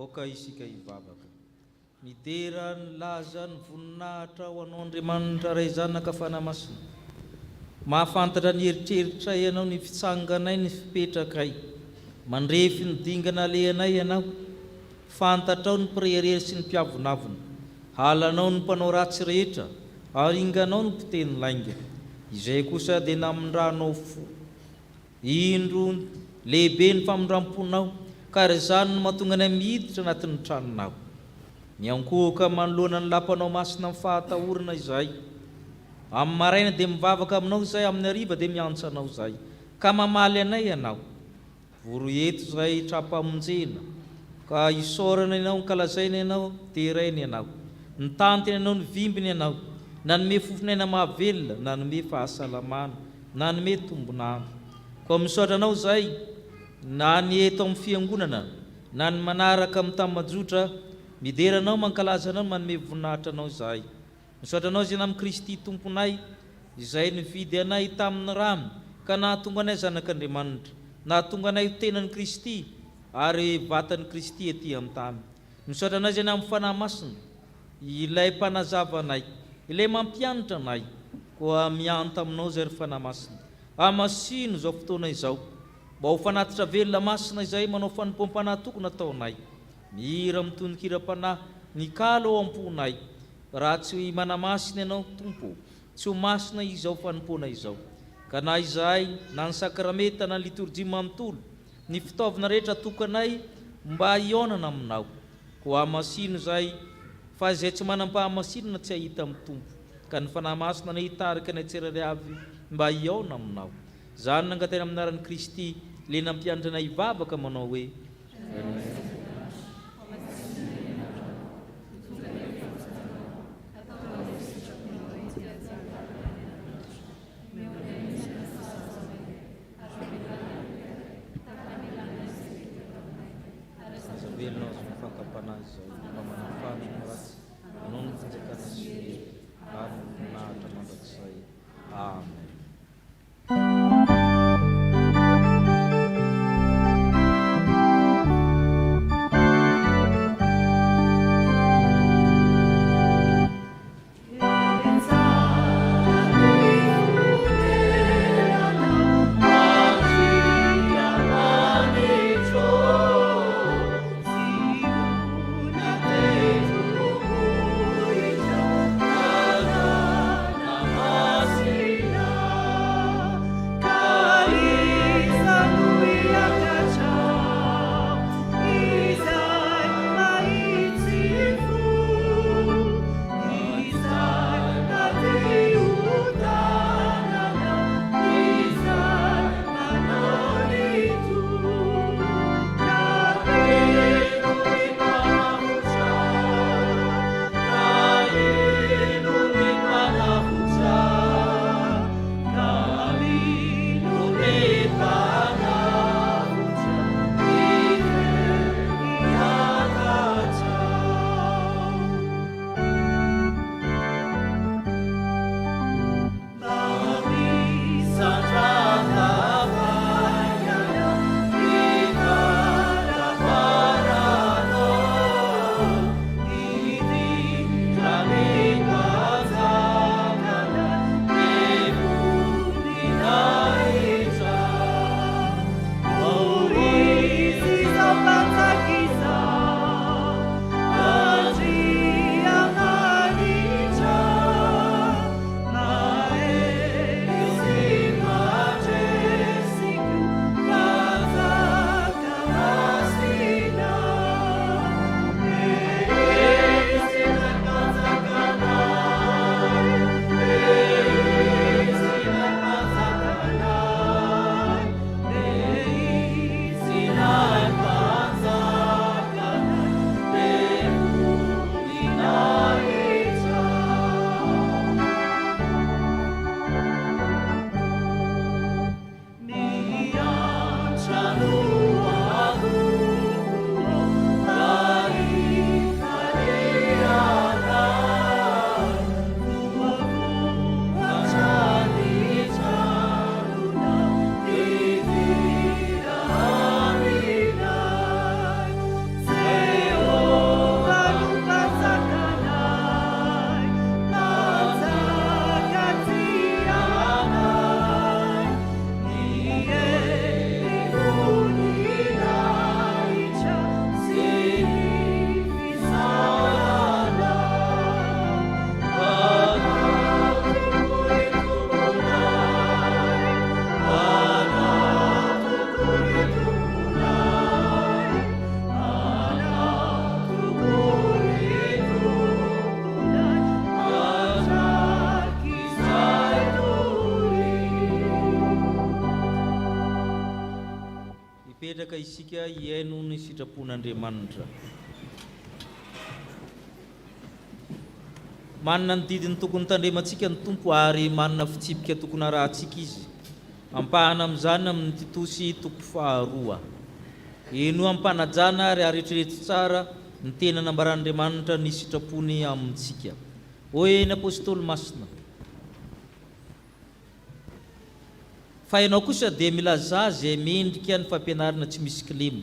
Aoka isika hivavaka midera ny laza ny voninahitra ho anao Andriamanitra ray zanaka fanahy masina. Mahafantatra ny eritreritra ianao, ny fitsanganay, ny fipetrakay. Mandrefy ny dingana alehanay ianao, fantatrao ny mpireherery sy ny mpiavonavona. Halanao ny mpanao ratsy rehetra, aringanao ny mpiteny lainga. Izay kosa dia namondranao fo. Indro lehibe ny famondramponao, ka ry izany no mahatonga anay miditra anatin'ny tranonao. Miankohoka manoloana ny lapanao masina amin'ny fahatahorana izay. Amin'ny maraina dia mivavaka aminao izay, amin'ny hariva dia miantso anao izay, ka mamaly anay ianao. Voro eto izay trapamonjena, ka isaorana ianao, nkalazaina ianao, teraina ianao. Nitantina ianao, nivimbina ianao, nanome fofinaina mahavelona, nanome fahasalamana, nanome tombonandro. Koa misaotra anao izay, na ny eto amin'ny fiangonana, na ny manaraka amin'ny tambajotra, mideranao, mankalaza anao, manome voninahitra anao izay. Misaotra anao izay amin'ny Kristy tomponay, izay nividy anay tamin'ny rano, ka nahatonga anay zanak'Andriamanitra, nahatonga anay tenan'ny Kristy, ary vatan'ny Kristy ety amin'ny tany. Misaotra anao izay amin'ny fanahy masina, ilay mpanazava anay, ilay mampianatra anay, koa mianta aminao izay ry fanahy masina. Amasino izao fotoana izao, mba ho fanatitra velona masina izay manao fanompom-panahy tokony ataonay. Mihira mitononkira-panahy, ny kalo ao am-ponay. Raha tsy manamasina ianao Tompo, tsy ho masina izao fanompona izao. Ka na izahay, na ny sakramenta, na ny liturjia manontolo, ny fitaovana rehetra tokanay mba hionana aminao. Koa amasino izay, fa izay tsy manam-pahamasinana tsy ahita amin'ny Tompo, ka ny fanahy masina na hitarika ny atserary avy mba hiona aminao. Zany nangatena amin'ny anaran'i Kristy, le nampianatra anay hivavaka manao hoe velona azo mifankapanahy izao, mba manafany ny ratsy, manao ny fanjakana sy ary ny voninahitra mandrakizay. Amen. mipetraka isika iaino ny sitrapon'Andriamanitra. Manana ny didiny tokony tandremantsika ny tompo ary manana fitsipika tokony arahantsika izy. Ampahana amin'izany amin'ny Titosy 2:2. Eno ampanajana ary aretrrehetra tsara ny tena nambaran'Andriamanitra ny sitrapony amintsika. Hoy ny apôstôly masina. Fa ianao kosa dia milaza izay mendrika ny fampianarana tsy misy kilema.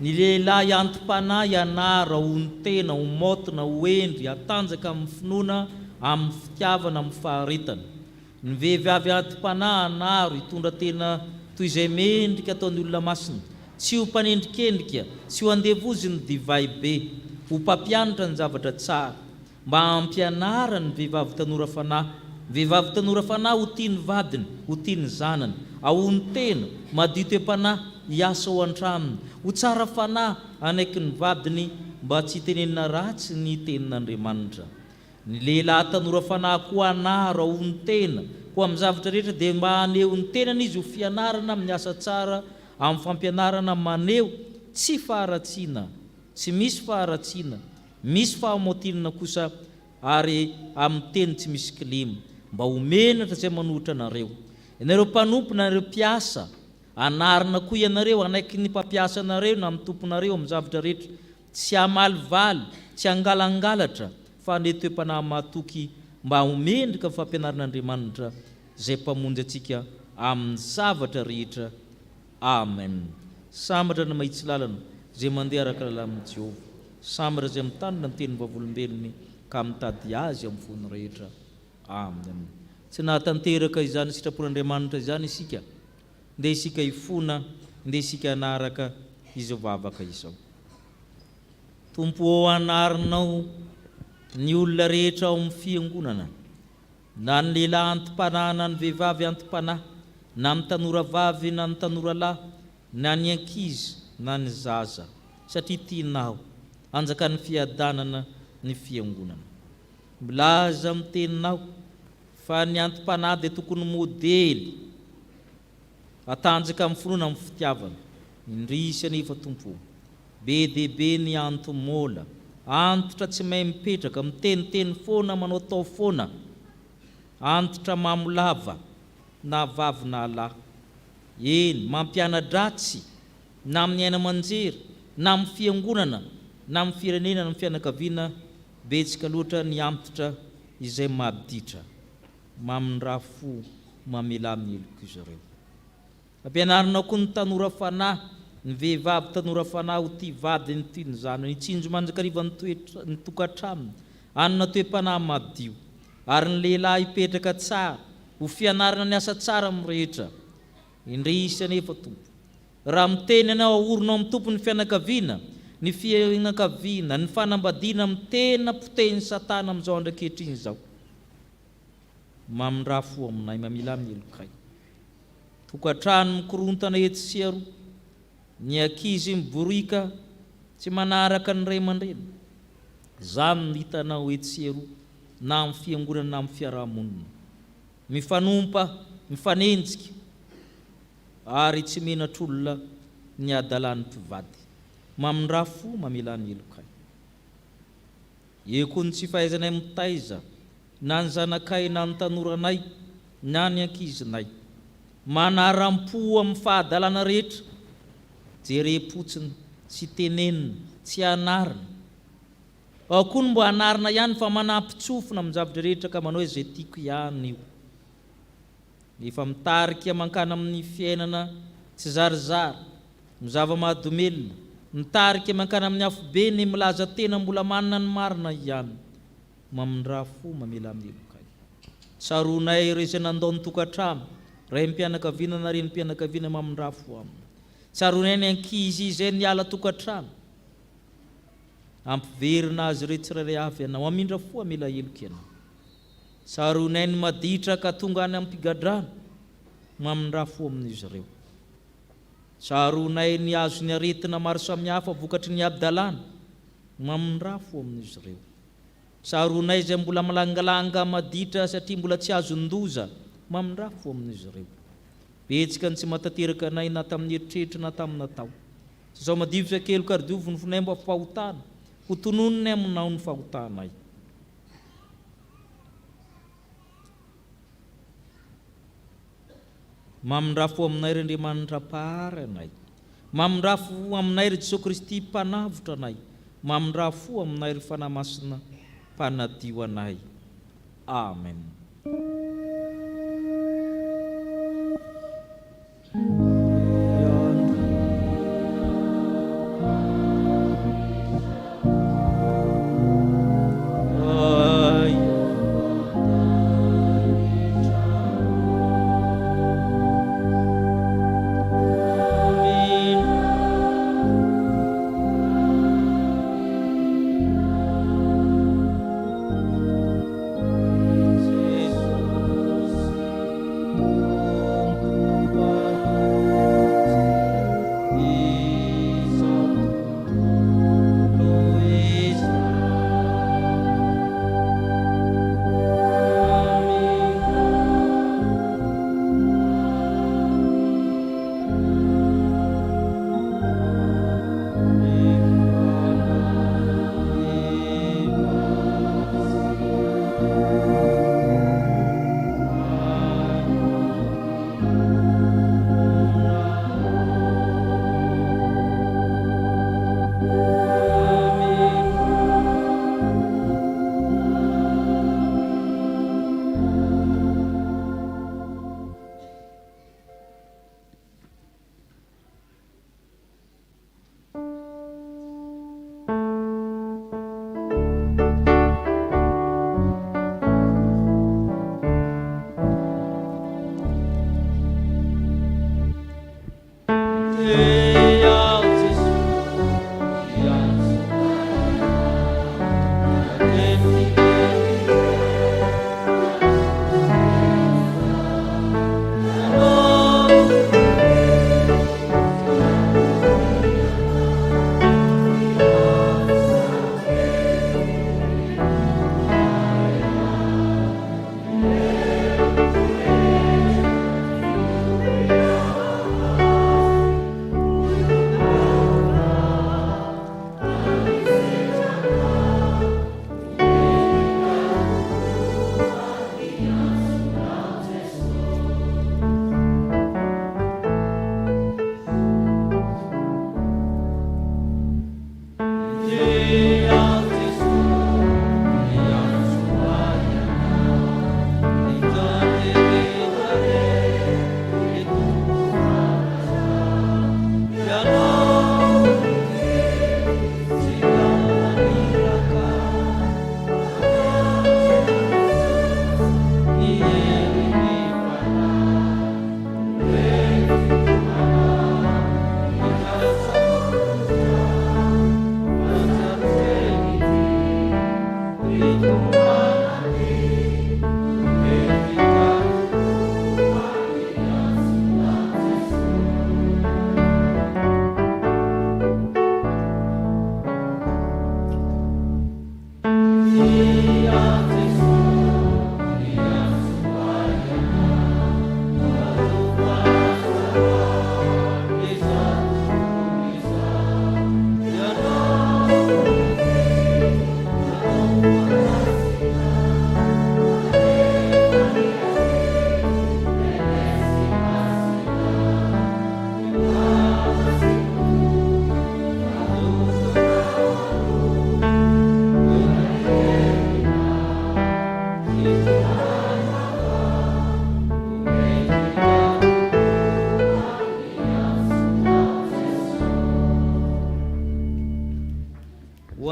Ny lehilahy antom-panahy ianara ho ny tena, ho maotina, ho endry, hatanjaka amin'ny finoana, amin'ny fitiavana, amin'ny faharetana. Ny vehivavy antom-panahy anaro hitondra tena toy izay mendrika ataon'ny olona masina, tsy ho mpanendrikendrika, tsy ho andevozy ny divay be, ho mpampianatra ny zavatra tsara, mba hampianara ny vehivavy tanora fanahy. Vehivavy tanora fanahy ho tiany vadiny, ho tiany zanany, ahony tena, madio toem-panahy, hiasa ao an-tramony, ho tsara fanahy anaiky ny vadiny mba tsy tenenina ratsy ny tenin'Andriamanitra. Ny lehilahy tanora fanahy koa anaro ahony tena, koa amin'ny zavatra rehetra dia mba haneho ny tenany izy ho fianarana amin'ny asa tsara, amin'ny fampianarana maneho tsy faharatsiana, tsy misy faharatsiana, misy fahamotinana kosa ary amin'ny teny tsy misy kilema, mba homenatra izay manohitra anareo. Ianareo mpanompo na ireo mpiasa, anarina koa ianareo anaiky ny mpampiasa anareo na amin'ny tomponareo amin'ny zavatra rehetra, tsy hamalivaly, tsy hangalangalatra, fa haneho toe-panahy mahatoky mba homendrika fampianaran'Andriamanitra izay mpamonjy antsika amin'ny zavatra rehetra. Amen. Sambatra ny mahitsy lalana izay mandeha araka lalamin'i Jehova, sambatra izay mitandrina ny tenin'ny vavolombelony ka mitady azy amin'ny fony rehetra. Amen. Tsy nahatanteraka izany sitrapon'Andriamanitra izany isika, ndeha isika hifona, ndeha isika hanaraka izy vavaka izao. Tompo ao anarinao ny olona rehetra ao amin'ny fiangonana, na ny lehilahy antom-panahy na ny vehivavy antom-panahy, na ny tanora vavy na ny tanora lahy, na ny ankizy na ny zaza, satria tianao anjaka ny fiadanana ny fiangonana. Milaza amin'ny teninao fa ny antom-panahy dia tokony modely, hatanjaka amin'ny finoana amin'ny fitiavana. Indrisy anefa tompo, be dia be ny antom-mola, antitra tsy mahay mipetraka, miteniteny foana, manao tao foana, antitra mamolava na vavy na lahy. Eny, mampiana-dratsy na amin'ny aina aman-jery, na amin'ny fiangonana, na amin'ny firenena, na amin'ny fianakaviana, betsaka loatra ny antitra izay maditra. Mamindra fo mamela amin'ny eloko izy ireo. Ampianarinao koa ny tanora fanahy, ny vehivavy tanora fanahy ho tia vadiny, tia ny zanany, hitsinjo manjakariva ny tokantramony, hanana toe-panahy madio, ary ny lehilahy hipetraka tsara, ho fianarana ny asa tsara amin'ny rehetra. Indrisy anefa tompo, raha miteny ianao ahorona amin'ny tompo ny fianakaviana, ny fianakaviana, ny fanambadiana amin'ny tena potehiny Satana amin'izao andrakehitriny izao. Mamindra fo aminay, mamila amin'ny elokay. Tokantrano mikorontana etsy sy aroa, ny ankizy miborika tsy manaraka ny ray aman-dreny. Izany ny hitanao etsy sy aroa, na amin'ny fiangonana na amin'ny fiarahamonina. Mifanompa, mifanenjika, ary tsy menatr'olona ny adalan'ny mpivady. Mamindra fo mamela ny elokay. Eko ny tsy fahaizanay mitaiza, na ny zanakay na ny tanoranay na ny ankizinay, manaram-po amin'ny fahadalana rehetra, jerem-potsiny, tsy tenenina, tsy anarina. Ao koa ny mba anarina ihany fa manampy-tsofina amin'ny zavatra rehetra ka manao izay tiako ihany io. Efa mitarika mankana amin'ny fiainana tsy zarizary, mizava-mahadomelina, mitarika mankana amin'ny afobe ny milaza tena mbola manana ny marina ihany. Mamindra fo mamela amin'ny elokay. Tsaronay ireo izay nandao ny tokantrano, ray mpianakaviana na reny mpianakaviana, mamindra fo aminy. Tsaronay ny ankizy izay niala tokantrano, ampiverina azy ireo tsirairay avy ianao, mamindra fo amela eloka ianao. Tsaronay ny maditra ka tonga any amin'ny mpigadrana, mamindra fo amin'izy ireo. Tsaronay ny azo ny aretina maro samihafa vokatry ny abdalana, mamindra fo amin'izy ireo. Tsaronay izay mbola malangalanga maditra satria mbola tsy azon-doza, mamindra fo amin'izy ireo. betsika ny tsy matateraka anay na tamin'ny eritreritra na tamin'ny natao. Sao madivitra kely kardiovo ny mba fahotana ho tononony aminao ny fahotanay. Mamindrafo aminay ry Andriamanitra pary anay. Mamindrafo aminay ry Jesosy Kristy mpanavotra anay. Mamindrafo aminay ry fanahy masina mpanadio anay. Amen.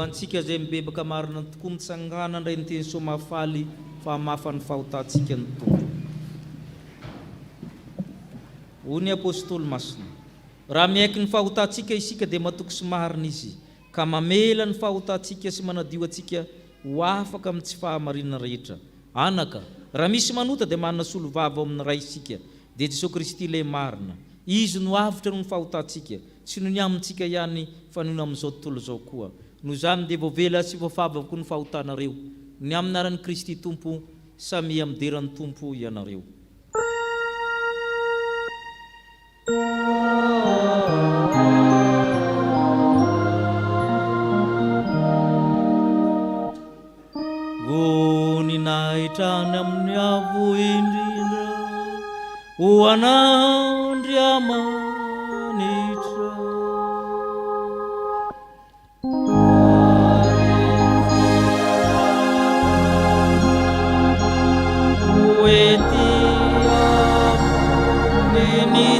Antsika zay mibebaka marina tokoa mitsangana indray ny teny soamafaly fa hamafa ny fahotantsika ny tompo. Hoy ny apôstôly masina, raha miaiky ny fahotantsika isika dia matoky sy marina izy, ka mamela ny fahotantsika sy manadio atsika ho afaka amin'ny tsy fahamarinana rehetra. Anaka, raha misy manota dia manana solo vava amin'ny ray isika, dia Jesosy Kristy ilay marina. Izy no avitra noho ny fahotantsika, tsy noho ny amintsika ihany fa noho amin'izao tontolo izao koa. Noho izany dia voavela sy voafavako ny fahotanareo, ny aminaran'i Kristy Tompo, samy amin'ny deran'ny Tompo ianareo. Voninahitra any amin'ny avo indrindra ho an'Andriamanitra. Oety amin'ny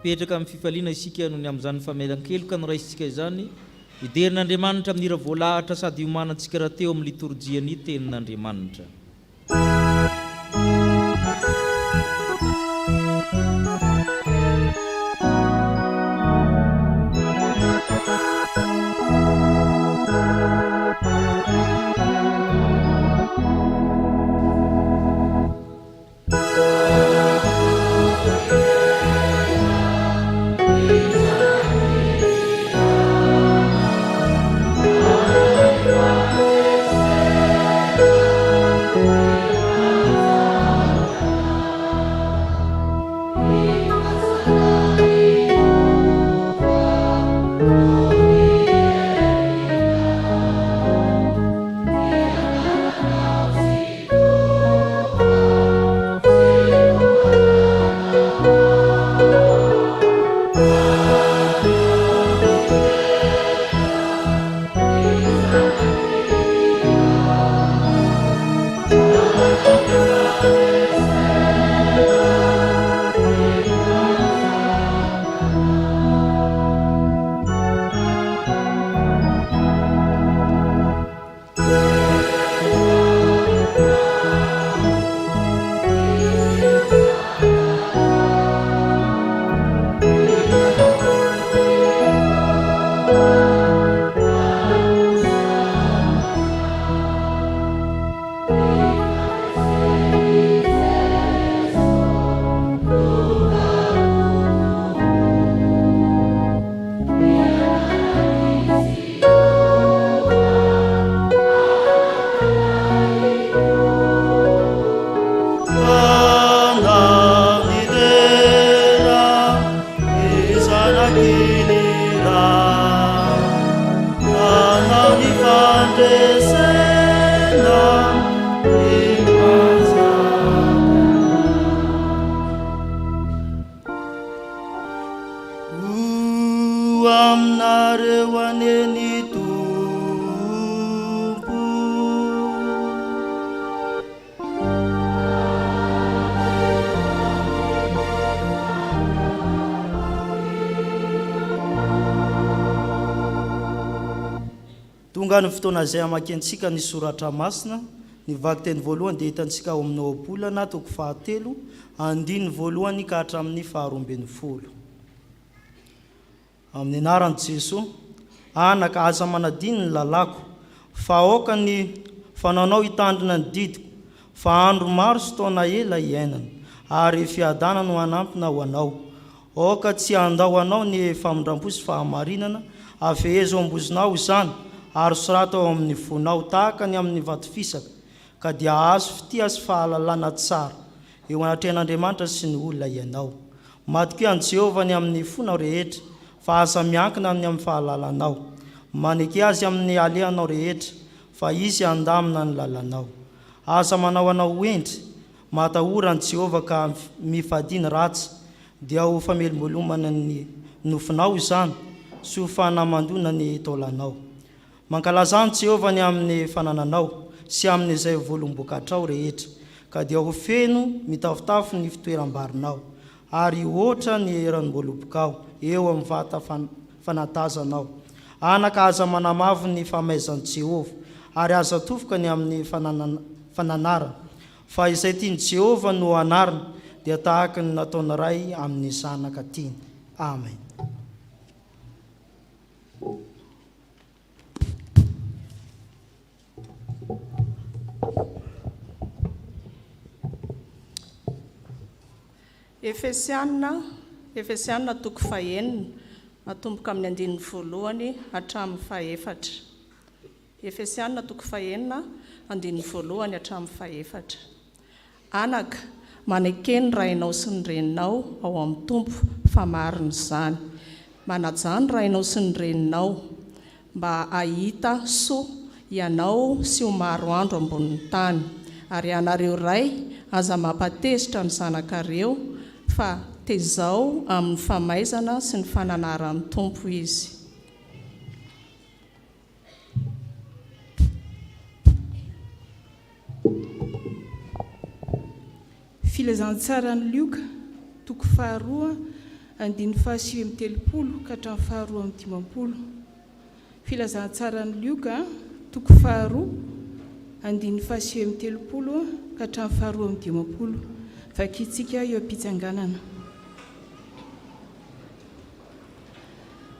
petraka amin'ny fifaliana isika noho ny amin'izany famelan-keloka ny raisitsika izany iderin'Andriamanitra amin'ny hira voalahatra sady iomanantsika raha teo amin'ny liturjia ny tenin'Andriamanitra. Tonga ny fotoana izay amakiantsika ny soratra masina, ny vaky teny voalohany dia hitantsika ao amin'ny Ohabolana toko 7 andiny voalohany ka hatramin'ny 12. Amin'ny anaran'i Jesosy, anaka aza manadiny ny lalako, fa aoka ny fananao hitandrina ny didiko, fa andro maro sy taona ela iainana, ary fiadana no hanampina ho anao. Aoka tsy andao anao ny famindram-po sy fahamarinana, afehezo ambozonao izany, ary sorata ao amin'ny fonao tahaka ny amin'ny vato fisaka, ka dia azo fitia sy fahalalana tsara eo anatrehan'Andriamanitra sy ny olona ianao. Matoky an Jehovah ny amin'ny fonao rehetra, fa aza miankina ny amin'ny fahalalanao. Maneky azy amin'ny alehanao rehetra, fa izy andamina ny lalanao. Aza manao anao endry, matahora an Jehovah ka mifadiny ratsy, dia ho famelom-bolomana ny nofinao izany, sy ho fanamandona ny taolanao. Mankalazany Jehovah ny amin'ny fanananao sy amin'izay volombokatrao rehetra, ka dia ho feno mitafotafo ny fitoeram-barinao, ary oatra ny eran'bolobokao eo amin'ny vata fanatazanao. Anaka aza manamavo ny famaizan'i Jehovah, ary aza tofoka ny amin'ny fananarana, fa izay tiany Jehovah no anarina, dia tahaka ny nataony ray amin'ny zanaka tiany. Amen. Efesianina toko fahenina matomboka amin'ny andininy voalohany hatramin'ny fahaefatra. Efesianina toko fahenina andininy voalohany hatramin'ny fahaefatra. Anaka, manekeny rainao sy ny reninao ao amin'ny tompo fa marina izany. Manajany rainao sy ny reninao mba ahita soa ianao sy ho maro andro ambonin'ny tany, ary anareo ray aza mampatezitra ny zanakareo fa tezao amin'ny famaizana sy ny fananaran'ny tompo izy. Filazantsarany Lioka toko faharoa andiny fahasivy amin'ny telopolo ka hatramin'ny faharoa amin'ny dimampolo. Filazantsarany Lioka toko faharoa andiny fahasivy amin'ny telopolo ka hatramin'ny faharoa amin'ny dimampolo. Vakitsika eo am-pitsanganana.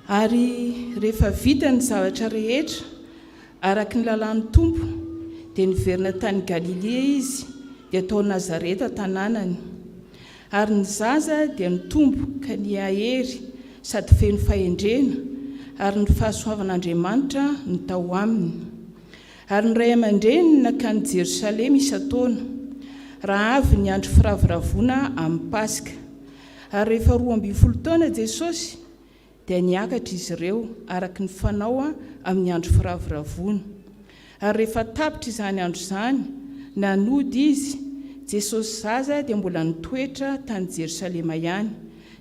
Ary rehefa vita ny zavatra rehetra araky ny lalàn'ny tompo dia niverina tany Galilea izy dia tao Nazareta tanànany. Ary ny zaza dia nitombo ka niahery sady feno fahendrena, ary ny fahasoavan'Andriamanitra ny tao aminy. Ary ny ray aman-dreny nakany Jerosalema isan-taona raha avy ny andro firaviravona amin'ny Paska. Ary rehefa 12 taona Jesosy dia niakatra izy ireo araky ny fanao amin'ny andro firaviravona. Ary rehefa tapitra izany andro izany, nanody izy, Jesosy zaza dia mbola nitoetra tany Jerosalema ihany,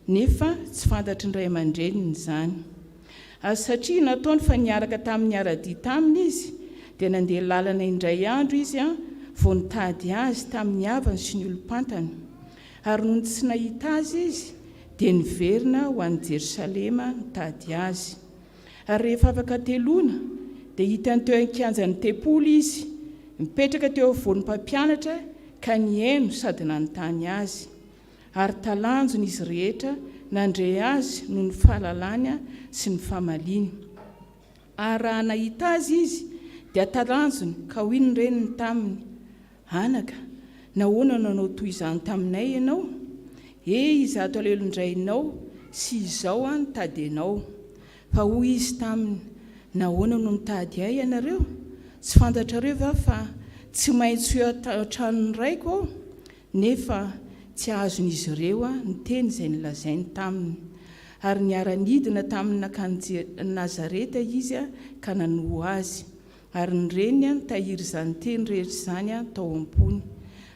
nefa tsy fantatry ny ray aman-dreniny izany. Ary satria nataony fa niaraka tamin'ny ara-dia taminy izy, dia nandeha lalana indray andro izy vao nitady azy tamin'ny havany sy ny olom-pantany. Ary noho tsy nahita azy izy dia niverina ho an'i Jerosalema nitady azy. Ary rehefa afaka teloana dia hitany teo an-kianjan'ny tempolo izy, mipetraka teo afovoan'ny mpampianatra ka nihaino sady nanontany azy. Ary talanjony izy rehetra nandre azy noho ny fahalalany sy ny fahamaliany. Ary raha nahita azy izy dia talanjony ka hoy ny reniny taminy, anaka, nahoana nanao toy izany taminay ianao? Izato alelondrainao sy izao nitady ianao. Fa hoy izy taminy, nahoana no mitady ahy ianareo? Tsy fantatrareo va fa tsy maintsy eo an-tranony raiko aho? Nefa tsy ahazon'izy ireo ny teny izay nilazainy taminy. Ary niara-nidina tamin'ny nakany Nazareta izy ka nanoho azy. Ary ny reniny nitahiry izany teny rehetra izany tao am-pony.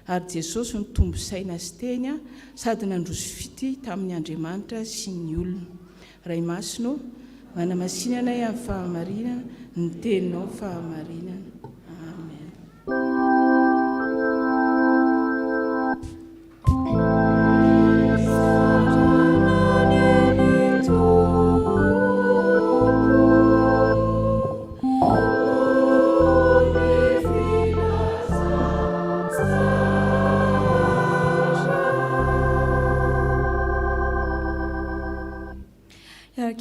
Ary Jesosy nitombo saina sy teny sady nandroso fity tamin'ny Andriamanitra sy ny olona. Ray Masino, manamasinana amin'ny fahamarinana, ny teninao fahamarinana. Amen.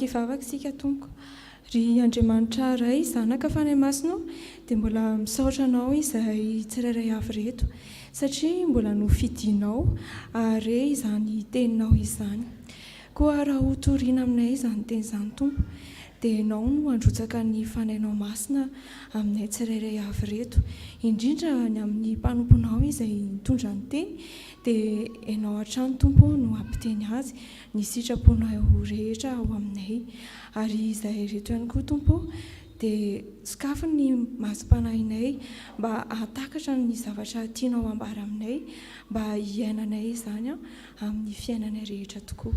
Kivavaka sika tompo, ry Andriamanitra ray zanaka fanay masino dia mbola misaotra anao izay tsirairay avy reto satria mbola nofidinao ary izany teninao izany. Koa raha hotoriana aminay izany teny izany tompo dia ianao no androtsaka ny fanainao masina aminay tsirairay avy reto, indrindra ny amin'ny mpanomponao izay nitondra ny teny dia ianao hatrany tompo no ampiteny azy ny sitraponao rehetra ao aminay. Ary izay reto ihany koa tompo dia sokafo ny masom-panahinay mba hahatakatra ny zavatra tianao ambara aminay mba hiainanay izany amin'ny fiainanay rehetra tokoa.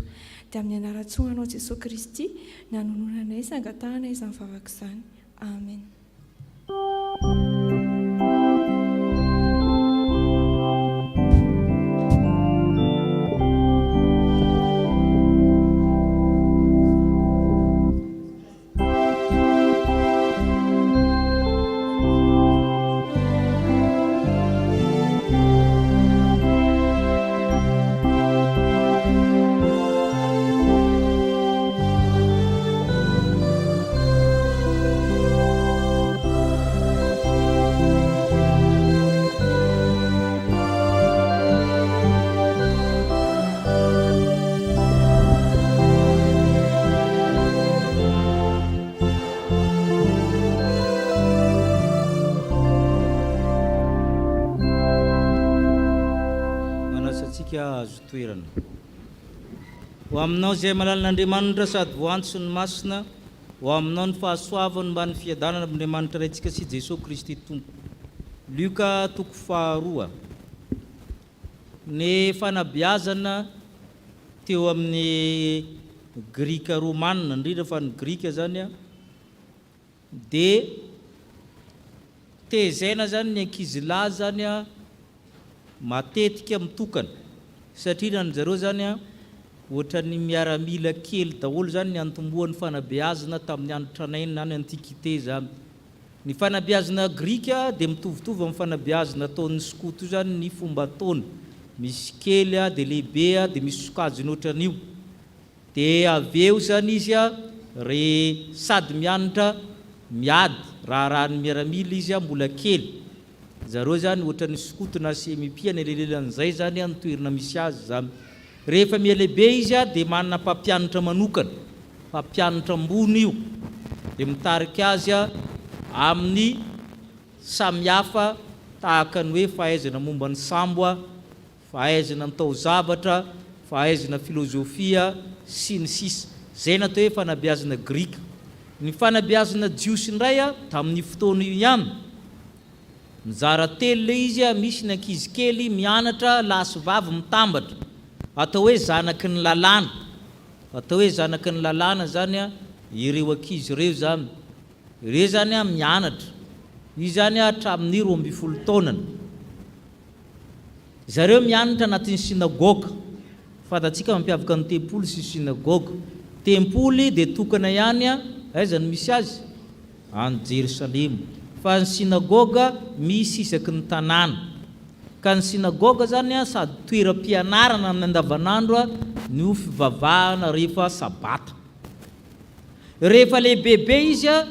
Dia amin'ny anaran-tsoanao Jesosy Kristy ny hanononanay sy angatahanay izany vavaka izany. Amen. grika azo toerana. Ho aminao izay malalin'Andriamanitra sady voantso ny masina, ho aminao ny fahasoavany mba ny fiadanana amin'Andriamanitra raintsika sy Jesosy Kristy Tompo. Luka 2:2. Ny fanabeazana teo amin'ny grika romanina indrindra fa ny grika zany a dia tezaina zany ny ankizilahy zany a matetika mitokana satria ny zareo zany a ohatra ny miaramila kely daholo zany ny antombohan'ny fanabeazana tamin'ny andro tranainy na ny antikité zany. Ny fanabeazana grika dia mitovitovy amin'ny fanabeazana ataon'ny skoto zany ny fomba ataony, misy kely a dia lehibe a dia misy sokajiny ohatran'io. Dia aveo zany izy a re sady mianatra miady raha ny miaramila izy a mbola kely. Zareo zany ohatran'ny skoto na semipia ny lelelan'izay zany a ny toerana misy azy zany. Rehefa mialehibe izy a dia manana mpampianatra manokana, mpampianatra ambony io, dia mitarika azy a amin'ny samihafa tahaka ny hoe fahaizana momba ny sambo a, fahaizana mitao zavatra, fahaizana filozofia sy ny sisa. Zay natao hoe fanabeazana grika. Ny fanabeazana jiosy indray a tamin'ny fotoana io ihany mizara telo le izy a, misy ny ankizy kely mianatra lahy sy vavy mitambatra, atao hoe zanaky ny lalàna. Atao hoe zanaky ny lalàna zany a ireo ankizy ireo zany. Ireo zany a mianatra. Io zany a hatramin'ny 12 taonany. Zareo mianatra anatin'ny sinagoga. Fantatsika mampiavaka ny tempoly sy sinagoga. Tempoly dia tokana ihany a aiza ny misy azy? Any Jerusalema. Fa ny sinagoga misy isaky ny tanàna. Ka ny sinagoga zany a sady toeram-pianarana amin'ny andavanandro a no fivavahana rehefa sabata. Rehefa lehibebe izy a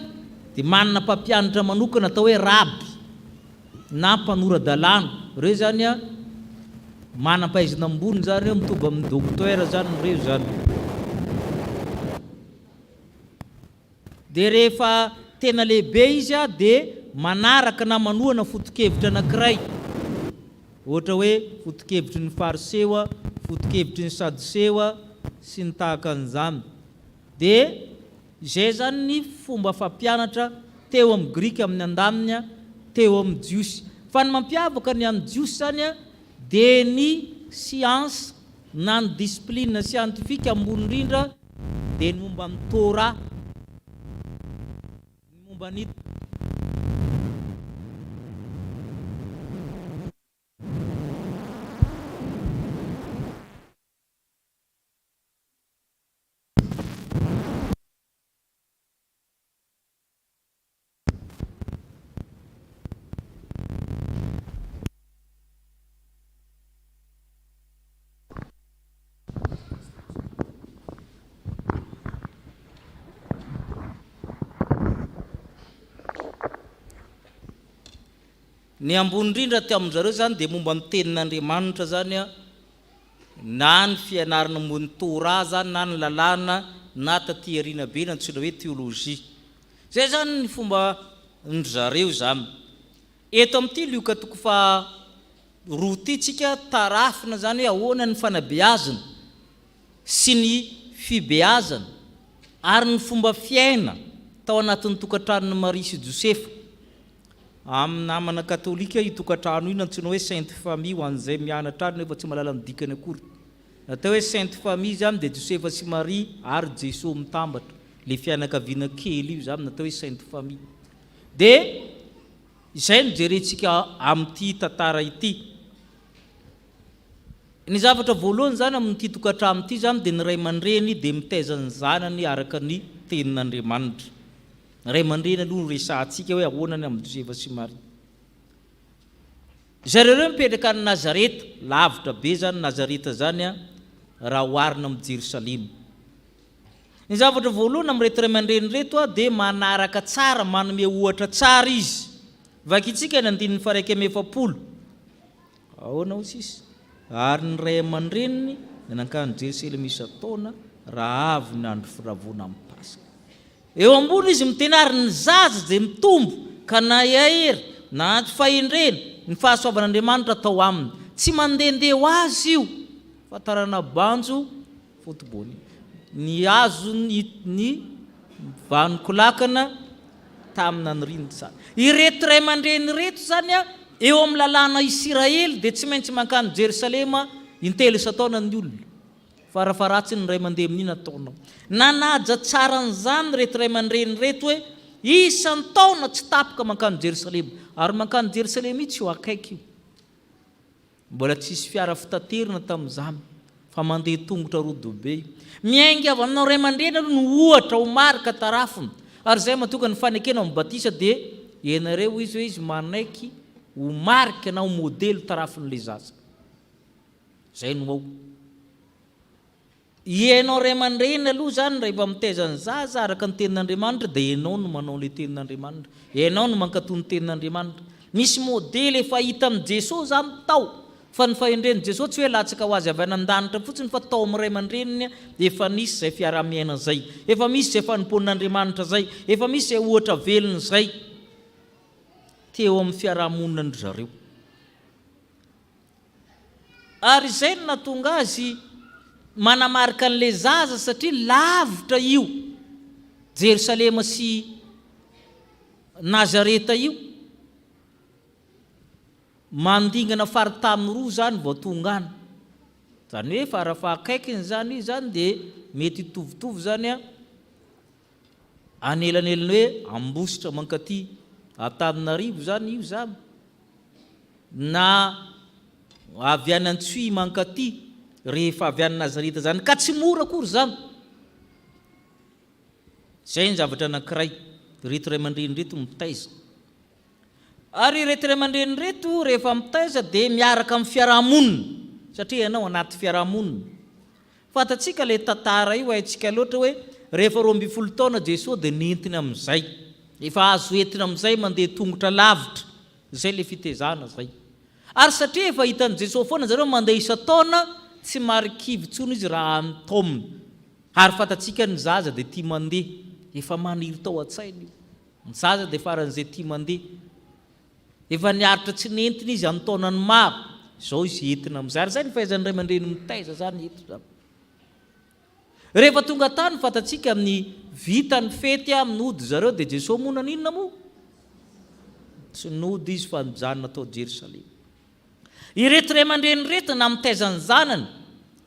dia manana mpampianatra manokana atao hoe raby na mpanora-dalàna. Ireo zany a manam-pahaizana ambony zany reo mitovy amin'ny dokotera zany reo zany. Dia rehefa tena lehibe izy a dia manaraka na manohana foto-kevitra anankiray. Ohatra hoe foto-kevitry ny fariseo a, foto-kevitry ny sadoseo a sy ny tahaka an'izany. Dia izay zany ny fomba fampianatra teo amin'ny grika amin'ny andaminy a, teo amin'ny jiosy. Fa ny mampiavaka ny amin'ny jiosy zany a dia ny siansa na ny discipline scientifique ambony indrindra dia ny momba ny Torah, ny momba ny ny ambony indrindra teo amin'izareo zany dia momba ny tenin'Andriamanitra zany a, na ny fianarana ambony Torah zany na ny lalàna na taty arina be na antsoina hoe teolojia. Zay zany ny fomba ny zareo zany. Eto amin'ity Luka 2:2 ity tsika tarafina zany hoe ahoana ny fanabeazana sy ny fibeazana ary ny fomba fiaina tao anatin'ny tokantranon'ny Maria sy Josefa. Amin'ny namana katolika io tokantrano io antsoina hoe Sainte Famille ho an'izay mianatra ary nefa tsy mahalala ny dikany akory. Atao hoe Sainte Famille zany dia Josefa sy Maria ary Jesosy mitambatra. Le fianakaviana kely io zany natao hoe Sainte Famille. Dia izay no jerentsika amin'ity tantara ity. Ny zavatra voalohany zany amin'ity tokantrano ity zany dia ny ray aman-dreny dia mitaiza ny zanany araka ny tenin'Andriamanitra. Ray aman-dreny aloha no resahantsika hoe ahoana amin'ny Josefa sy Maria. Zareo reo mipetraka any Nazareta, lavitra be zany Nazareta zany a raha oharina amin'ny Jerosalema. Ny zavatra voalohany amin'reto ray aman-dreny reto a dia manaraka tsara, manome ohatra tsara izy. Vakitsika ny 9:40. Ahoana ho sisy? Ary ny ray aman-dreniny nankany Jerosalema isan-taona raha avy ny andro firavona amin'ny Pasika. Eo ambony izy miteny ary ny zaza izay mitombo ka na iahery na fahendreny ny fahasoavan'Andriamanitra atao aminy. Tsy mandehandeha ho azy io fatarana banjo fotobony. Ny azo ny vanikolakana tamina ny rindry zany. Ireto ray aman-dreny reto zany eo amin'ny lalàna Israely dia tsy maintsy mankany Jerusalema intelo isan-taona ny olona. Farafaratsy ny ray aman-dreny amin'iny ataonao. Nanaja tsara an'izany reto ray aman-dreny reto hoe isan-taona tsy tapoka mankany Jerusalema. Ary mankany Jerusalema io tsy ho akaiky io. Mbola tsisy fiara fitaterana tamin'izany fa mandeha tongotra rodobe. Miainga avy aminao ray aman-dreny aloha no ohatra ho marika tarafiny. Ary zay mahatonga ny fanekena amin'ny batisa dia ianareo izy hoe izy manaiky ho marika na ho modely tarafin'ilay zaza. Zay no ao. Ianao ray aman-dreny aloha zany rehefa mitaiza ny zaza araka ny tenin'Andriamanitra dia ianao no manao ilay tenin'Andriamanitra. Ianao no mankatoy ny tenin'Andriamanitra. Misy modely efa hita amin'ny Jesosy zany tao. Fa ny fahendren'i Jesosy tsy hoe latsaka ho azy avy any an-danitra fotsiny fa tao amin'ny ray aman-dreniny efa nisy izay fiaramiaina zay. Efa misy izay fanompoan'Andriamanitra zay. Efa misy izay ohatra velona zay teo amin'ny fiarahamonina ny zareo. Ary izay no nahatonga azy manamarika an'ilay zaza satria lavitra io Jerusalema sy Nazareta io. Mandingana faritamin'ny roa zany vao tonga any. Zany hoe farafahakaikiny zany zany dia mety hitovitovy zany anelanelany hoe Ambositra mankaty Antananarivo zany io zany. Na avy any Antsohihy mankaty rehefa avy any Nazareta zany ka tsy mora akory zany. Zay ny zavatra anankiray reto ray aman-dreny reto mitaiza. Ary reto ray aman-dreny reto rehefa mitaiza dia miaraka amin'ny fiarahamonina satria ianao anaty fiarahamonina. Fantatsika ilay tantara io haitsika loatra hoe rehefa 12 taona Jesosy dia nentina amin'izay. Efa azo entina amin'izay mandeha tongotra lavitra. Zay ilay fitezana zay. Ary satria efa hitan'i Jesosy foana zareo mandeha isan-taona tsy marikivy intsony izy raha antaominy. Ary fantatsika ny zaza dia tia mandeha. Efa maniry tao an-tsainy io. Ny zaza dia faran'izay tia mandeha. Efa niaritra tsy nentina izy amin'ny taonany maro. Izao izy entina amin'izay. Ary zay ny fahaizan'ny ray aman-dreny mitaiza zany eto zany. Rehefa tonga tany fantatsika amin'ny vitany fety amin'ny ody zareo dia Jesosy moa naninona moa? Tsy nody izy fa nijanona tao Jerusalema. Ireto ray aman-dreny reto na mitaiza ny zanany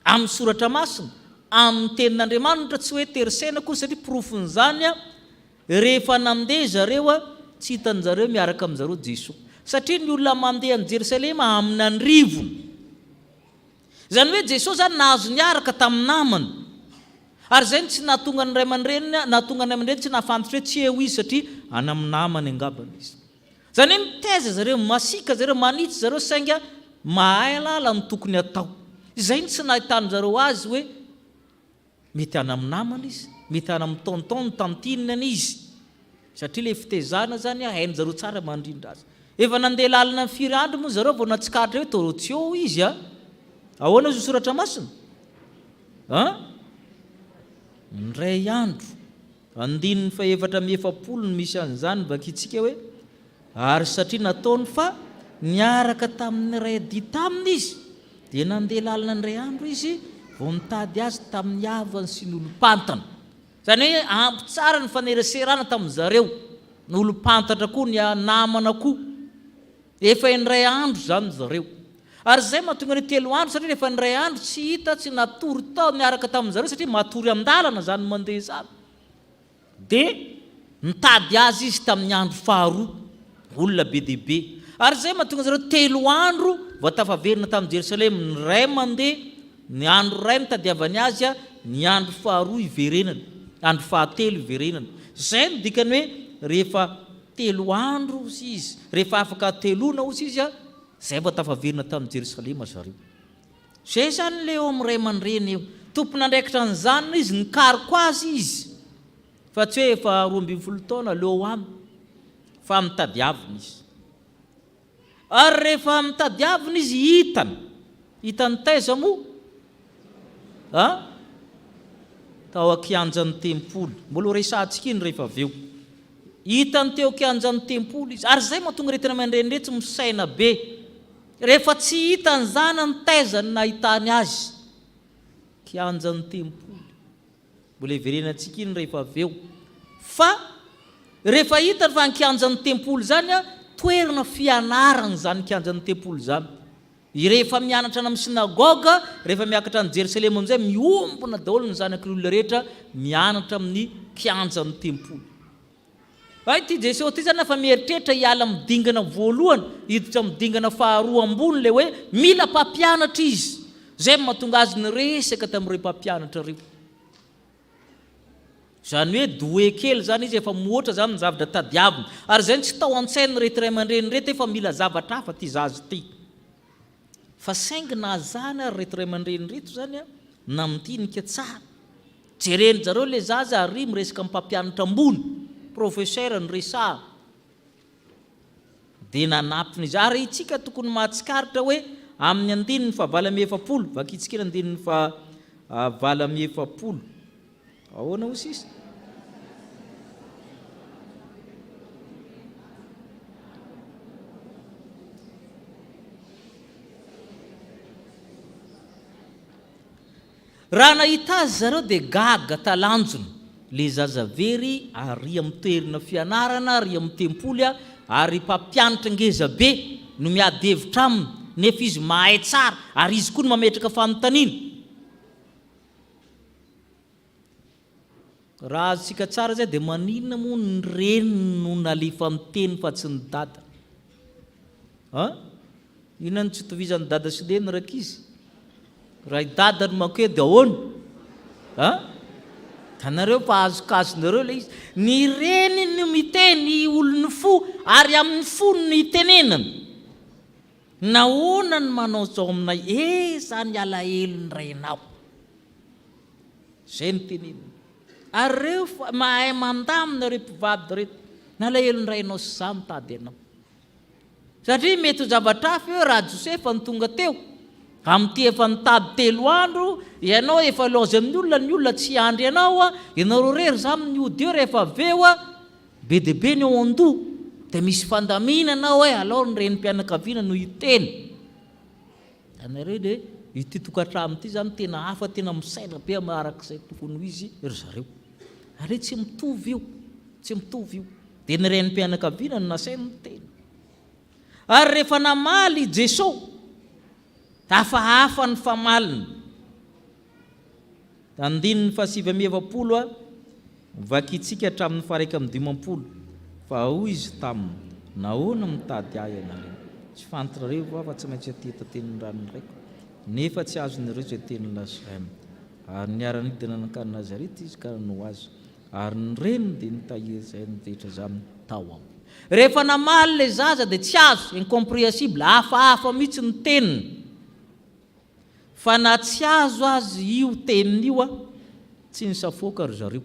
amin'ny soratra masina, amin'ny tenin'Andriamanitra tsy hoe terisena koa satria porofony zany rehefa nandeha zareo tsy hitan'ny zareo miaraka amin'ny zareo Jesosy. Satria ny olona mandeha any Jerusalema amin'ny andrivony. Zany hoe Jesosy zany nahazo niaraka tamin'ny namany. Ary zay tsy nahatonga ny ray aman-dreny, nahatonga ny aman-dreny tsy nahafantatra hoe tsy eo izy satria any amin'ny namany angambany izy. Zany hoe mitaiza zareo, masika zareo, manitsy zareo sainga mahay alala ny tokony atao. Izay ny tsy nahitany zareo azy hoe mety any amin'ny namany izy, mety any amin'ny tonton tantinany izy. Satria ilay fitezana zany hainy zareo tsara mandrindra azy. Efa nandeha lalina ny 4 andro moa zareo vao natsikatra hoe toro tsy eo izy ahoana izy soratra masina? Ndray andro 770 no misy an'izany vakitsika hoe ary satria nataony fa niaraka tamin'ny ray dita aminy izy dia nandeha lalina ny ray andro izy vao mitady azy tamin'ny havany sy ny olom-pantana. Zany hoe ampy tsara ny faneraserana tamin'ny zareo, ny olom-pantatra koa ny namana koa. Efa indray andro zany zareo. Ary zay mahatonga ny 3 andro satria rehefa indray andro tsy hita tsy natory tao niaraka tamin'ny zareo satria matory am-dalana zany mandeha zany. Dia nitady azy izy tamin'ny andro faharoa, olona be dia be. Ary zay mahatonga zareo 3 andro vao tafaverina tamin'ny Jerusalema, ny ray mandeha, ny andro ray mitadiavany azy, ny andro faharoa iverenana, andro fahatelo iverenana. Zay no dikany hoe rehefa 3 andro izy, rehefa afaka telona ozy izy zay vao tafaverina tamin'ny Jerusalema zareo. Zay zany le eo amin'ny ray aman-dreny eo. Tompona andraikitra ny zanany izy, nikariko azy izy. Fa tsy hoe efa 12 taona leo aminy fa mitadiavina izy. Ary rehefa mitadiavina izy hitany taiza moa? Tao akianjan'ny tempoly. Mbola resantsika iny rehefa avy eo. Hitany teo akianjan'ny tempoly izy. Ary zay mahatonga retina aman-dreny reto misaina be. Rehefa tsy hitany zanany taiza ny nahitany azy. kianjan'ny tempolo. Mbola iverenantsika iny rehefa avy eo. Fa rehefa hita fa ny kianjan'ny tempolo zany a toerana fianarana zany kianjan'ny tempolo zany. Rehefa mianatra amin'ny sinagoga, rehefa miakatra ny Jerusalema amin'izay miombona daholo ny zanak'olona rehetra mianatra amin'ny kianjan'ny tempolo. Ay ty Jesosy ty zany efa mieritreritra hiala midingana voalohany hiditra midingana faharoa ambony le hoe mila mpampianatra izy. Zay mahatonga azy niresaka tamin'ireo mpampianatra reo. Zany hoe doe kely zany izy efa moatra zany ny zavatra tadiavina. Ary zany tsy tao an-tsainy rehetra ray aman-dreny rehetra efa mila zavatra hafa ty zazy ty. Fa saingy nazany ary rehetra ray aman-dreny reto zany a namitinika tsara. Jereny zareo le zazy ary miresaka mpampianatra ambony. Professeur ny resah. Dia nanapiny izy. Ary itsika tokony mahatsikaritra hoe amin'ny andininy fa 700, vakitsika andininy fa 700. Ahoana ho sisa? Raha nahita azy zareo dia gaga talanjona. Le zazavery ary amin'ny toerana fianarana, ary amin'ny tempoly ary mpampianatra ngeza be no miady hevitra aminy nefa izy mahay tsara ary izy koa no mametraka fanontaniana. Raha azontsika tsara zay dia maninona moa ny reniny no nalefa miteny fa tsy ny dada? Inona ny tsy tovizan'ny dada sy leny rakizy? Raha i dada no manko dia ahoana? Tanareo fa azokazonareo le izy. Ny reniny no miteny olony fo ary amin'ny fo no itenenana. Nahoana ny manao zao aminay? Zany alahelo ny renao. Zay ny tenenina. Ary reo mahay mandamina reo mpivady reto. Nalahelo ny renao sy za mitady anao. Satria mety ho zavatra hafa eo raha Josefa ny tonga teo. Amin'ity efa nitady 3 andro, ianao efa loza amin'ny olona, ny olona tsy andry ianao ianareo rery za amin'ny ody eo rehefa aveo be dia be ny ao an-doha. Dia misy fandaminana hoe alao ny renim-pianakaviana no hiteny. Tanareo dia ity tokantrano ity zany tena hafa, tena misaina be amarak'izay tokony ho izy ry zareo. Ary tsy mitovy io, tsy mitovy io. Dia ny renim-pianakaviana no nasainy ny teny. Ary rehefa namaly Jesosy, hafahafa ny famaliny. Andininy fa 720 vakitsika hatramin'ny 150. Fa hoy izy taminy, nahoana mitady ahy ianareo? Tsy fantarareo va fa tsy maintsy aty tateniny ranony raiko. Nefa tsy azonareo izay teny lazainy. Ary niara-nidina nankany Nazareta izy ka no azy. Ary ny reniny dia nitahiry izay nidehitra zany tao ao. Rehefa namaly le zaza dia tsy azo, incompréhensible, hafahafa mihitsy ny teniny. Fa na tsy azo azy io teniny io tsy nisafoaka ry zareo.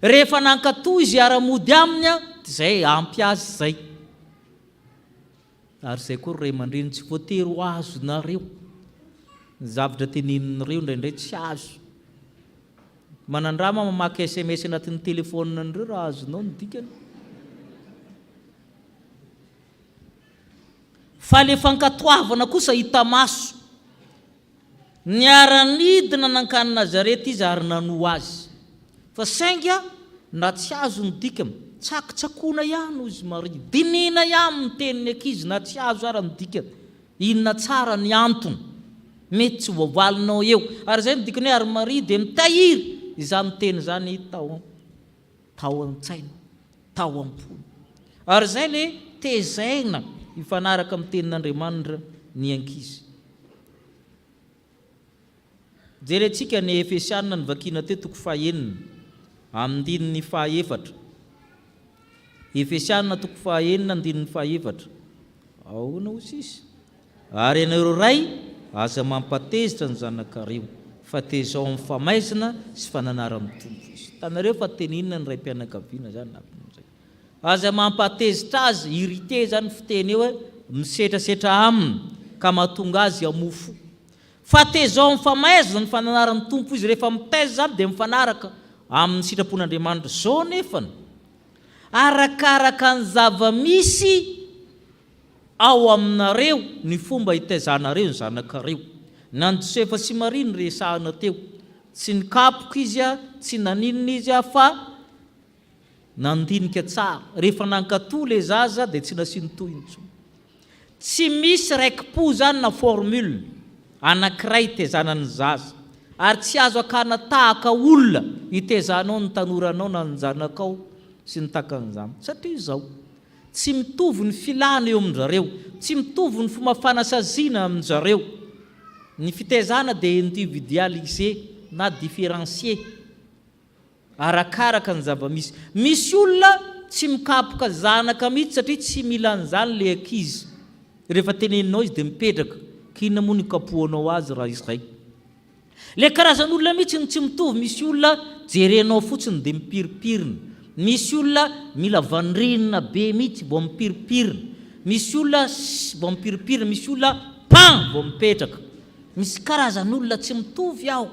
Rehefa nankatoy izy ara-mody aminy izay ampy azy izay. Ary izay koa ray aman-dreny tsy voatery ho azo nareo. Ny zavatra teneninareo indraindray tsy azo. Manandrama mamaky SMS anatin'ny telefoninanareo raha azonao ny dikany. Fa le fankatoavana kosa hita maso. Niara-nidina nankany Nazareta izy ary nano azy. Fa sainga na tsy azo ny dikany, tsakitsakona ihany izy Maria. Dinina ihany ny teniny ankizy na tsy azo ary ny dikany. Inona tsara ny antony? Mety tsy voavalinao eo. Ary zay ny dikany ary Maria dia mitahiry izany teny zany tao an-tsaina, tao am-pony. Ary zay le tezaina ifanaraka amin'ny tenin'Andriamanitra ny ankizy. Jerentsika ny Efesiana ny vakina tetoko 9 amin'ny 4. Efesiana toko 9 andininy 4. Ahoana ho sisy? Ary ianareo ray aza mampatezitra ny zanakareo, fa tezao amin'ny famaizina sy fananara amin'ny tompo izy. Tanareo fa teninina ny raim-pianakaviana zany napin'izay. Aza mampatezitra azy, irite zany fiteny eo misetrasetra aminy ka mahatonga azy hamofo. Fa tezao amin'ny famaizina ny fananara amin'ny tompo izy. Rehefa mitaiza zany dia mifanaraka amin'ny sitrapon'Andriamanitra. Zao nefany arakaraka ny zava-misy ao aminareo ny fomba hitaizanareo ny zanakareo. Nan Josefa sy Maria ny resahana teo. Tsy nikapoka izy tsy naninona izy fa nandinika tsara. Rehefa nankatoa le zaza dia tsy nasintoy intsony. Tsy misy raiki-po zany na formule anankiray itezanany zaza. Ary tsy azo akana tahaka olona itezanao ny tanoranao na ny zanakao sy ny takan'izany. Satria izao, tsy mitovy ny filana eo amin'jareo, tsy mitovy ny fomba fanasaziana amin'jareo. Ny fitezana dia individualisé na différencié arakaraka ny zava-misy. Misy olona tsy mikapoka zanaka mihitsy satria tsy mila an'izany le ankizy. Rehefa teneninao izy dia mipetraka, kina moa ny kapohanao azy raha izay. Le karazan'olona mihitsy ny tsy mitovy. Misy olona jerenao fotsiny dia mipiripirina. Misy olona mila vandrinina be mihitsy vao mipiripirina. Misy olona vao mipiripirina, misy olona pan vao mipetraka. Misy karazan'olona tsy mitovy ao.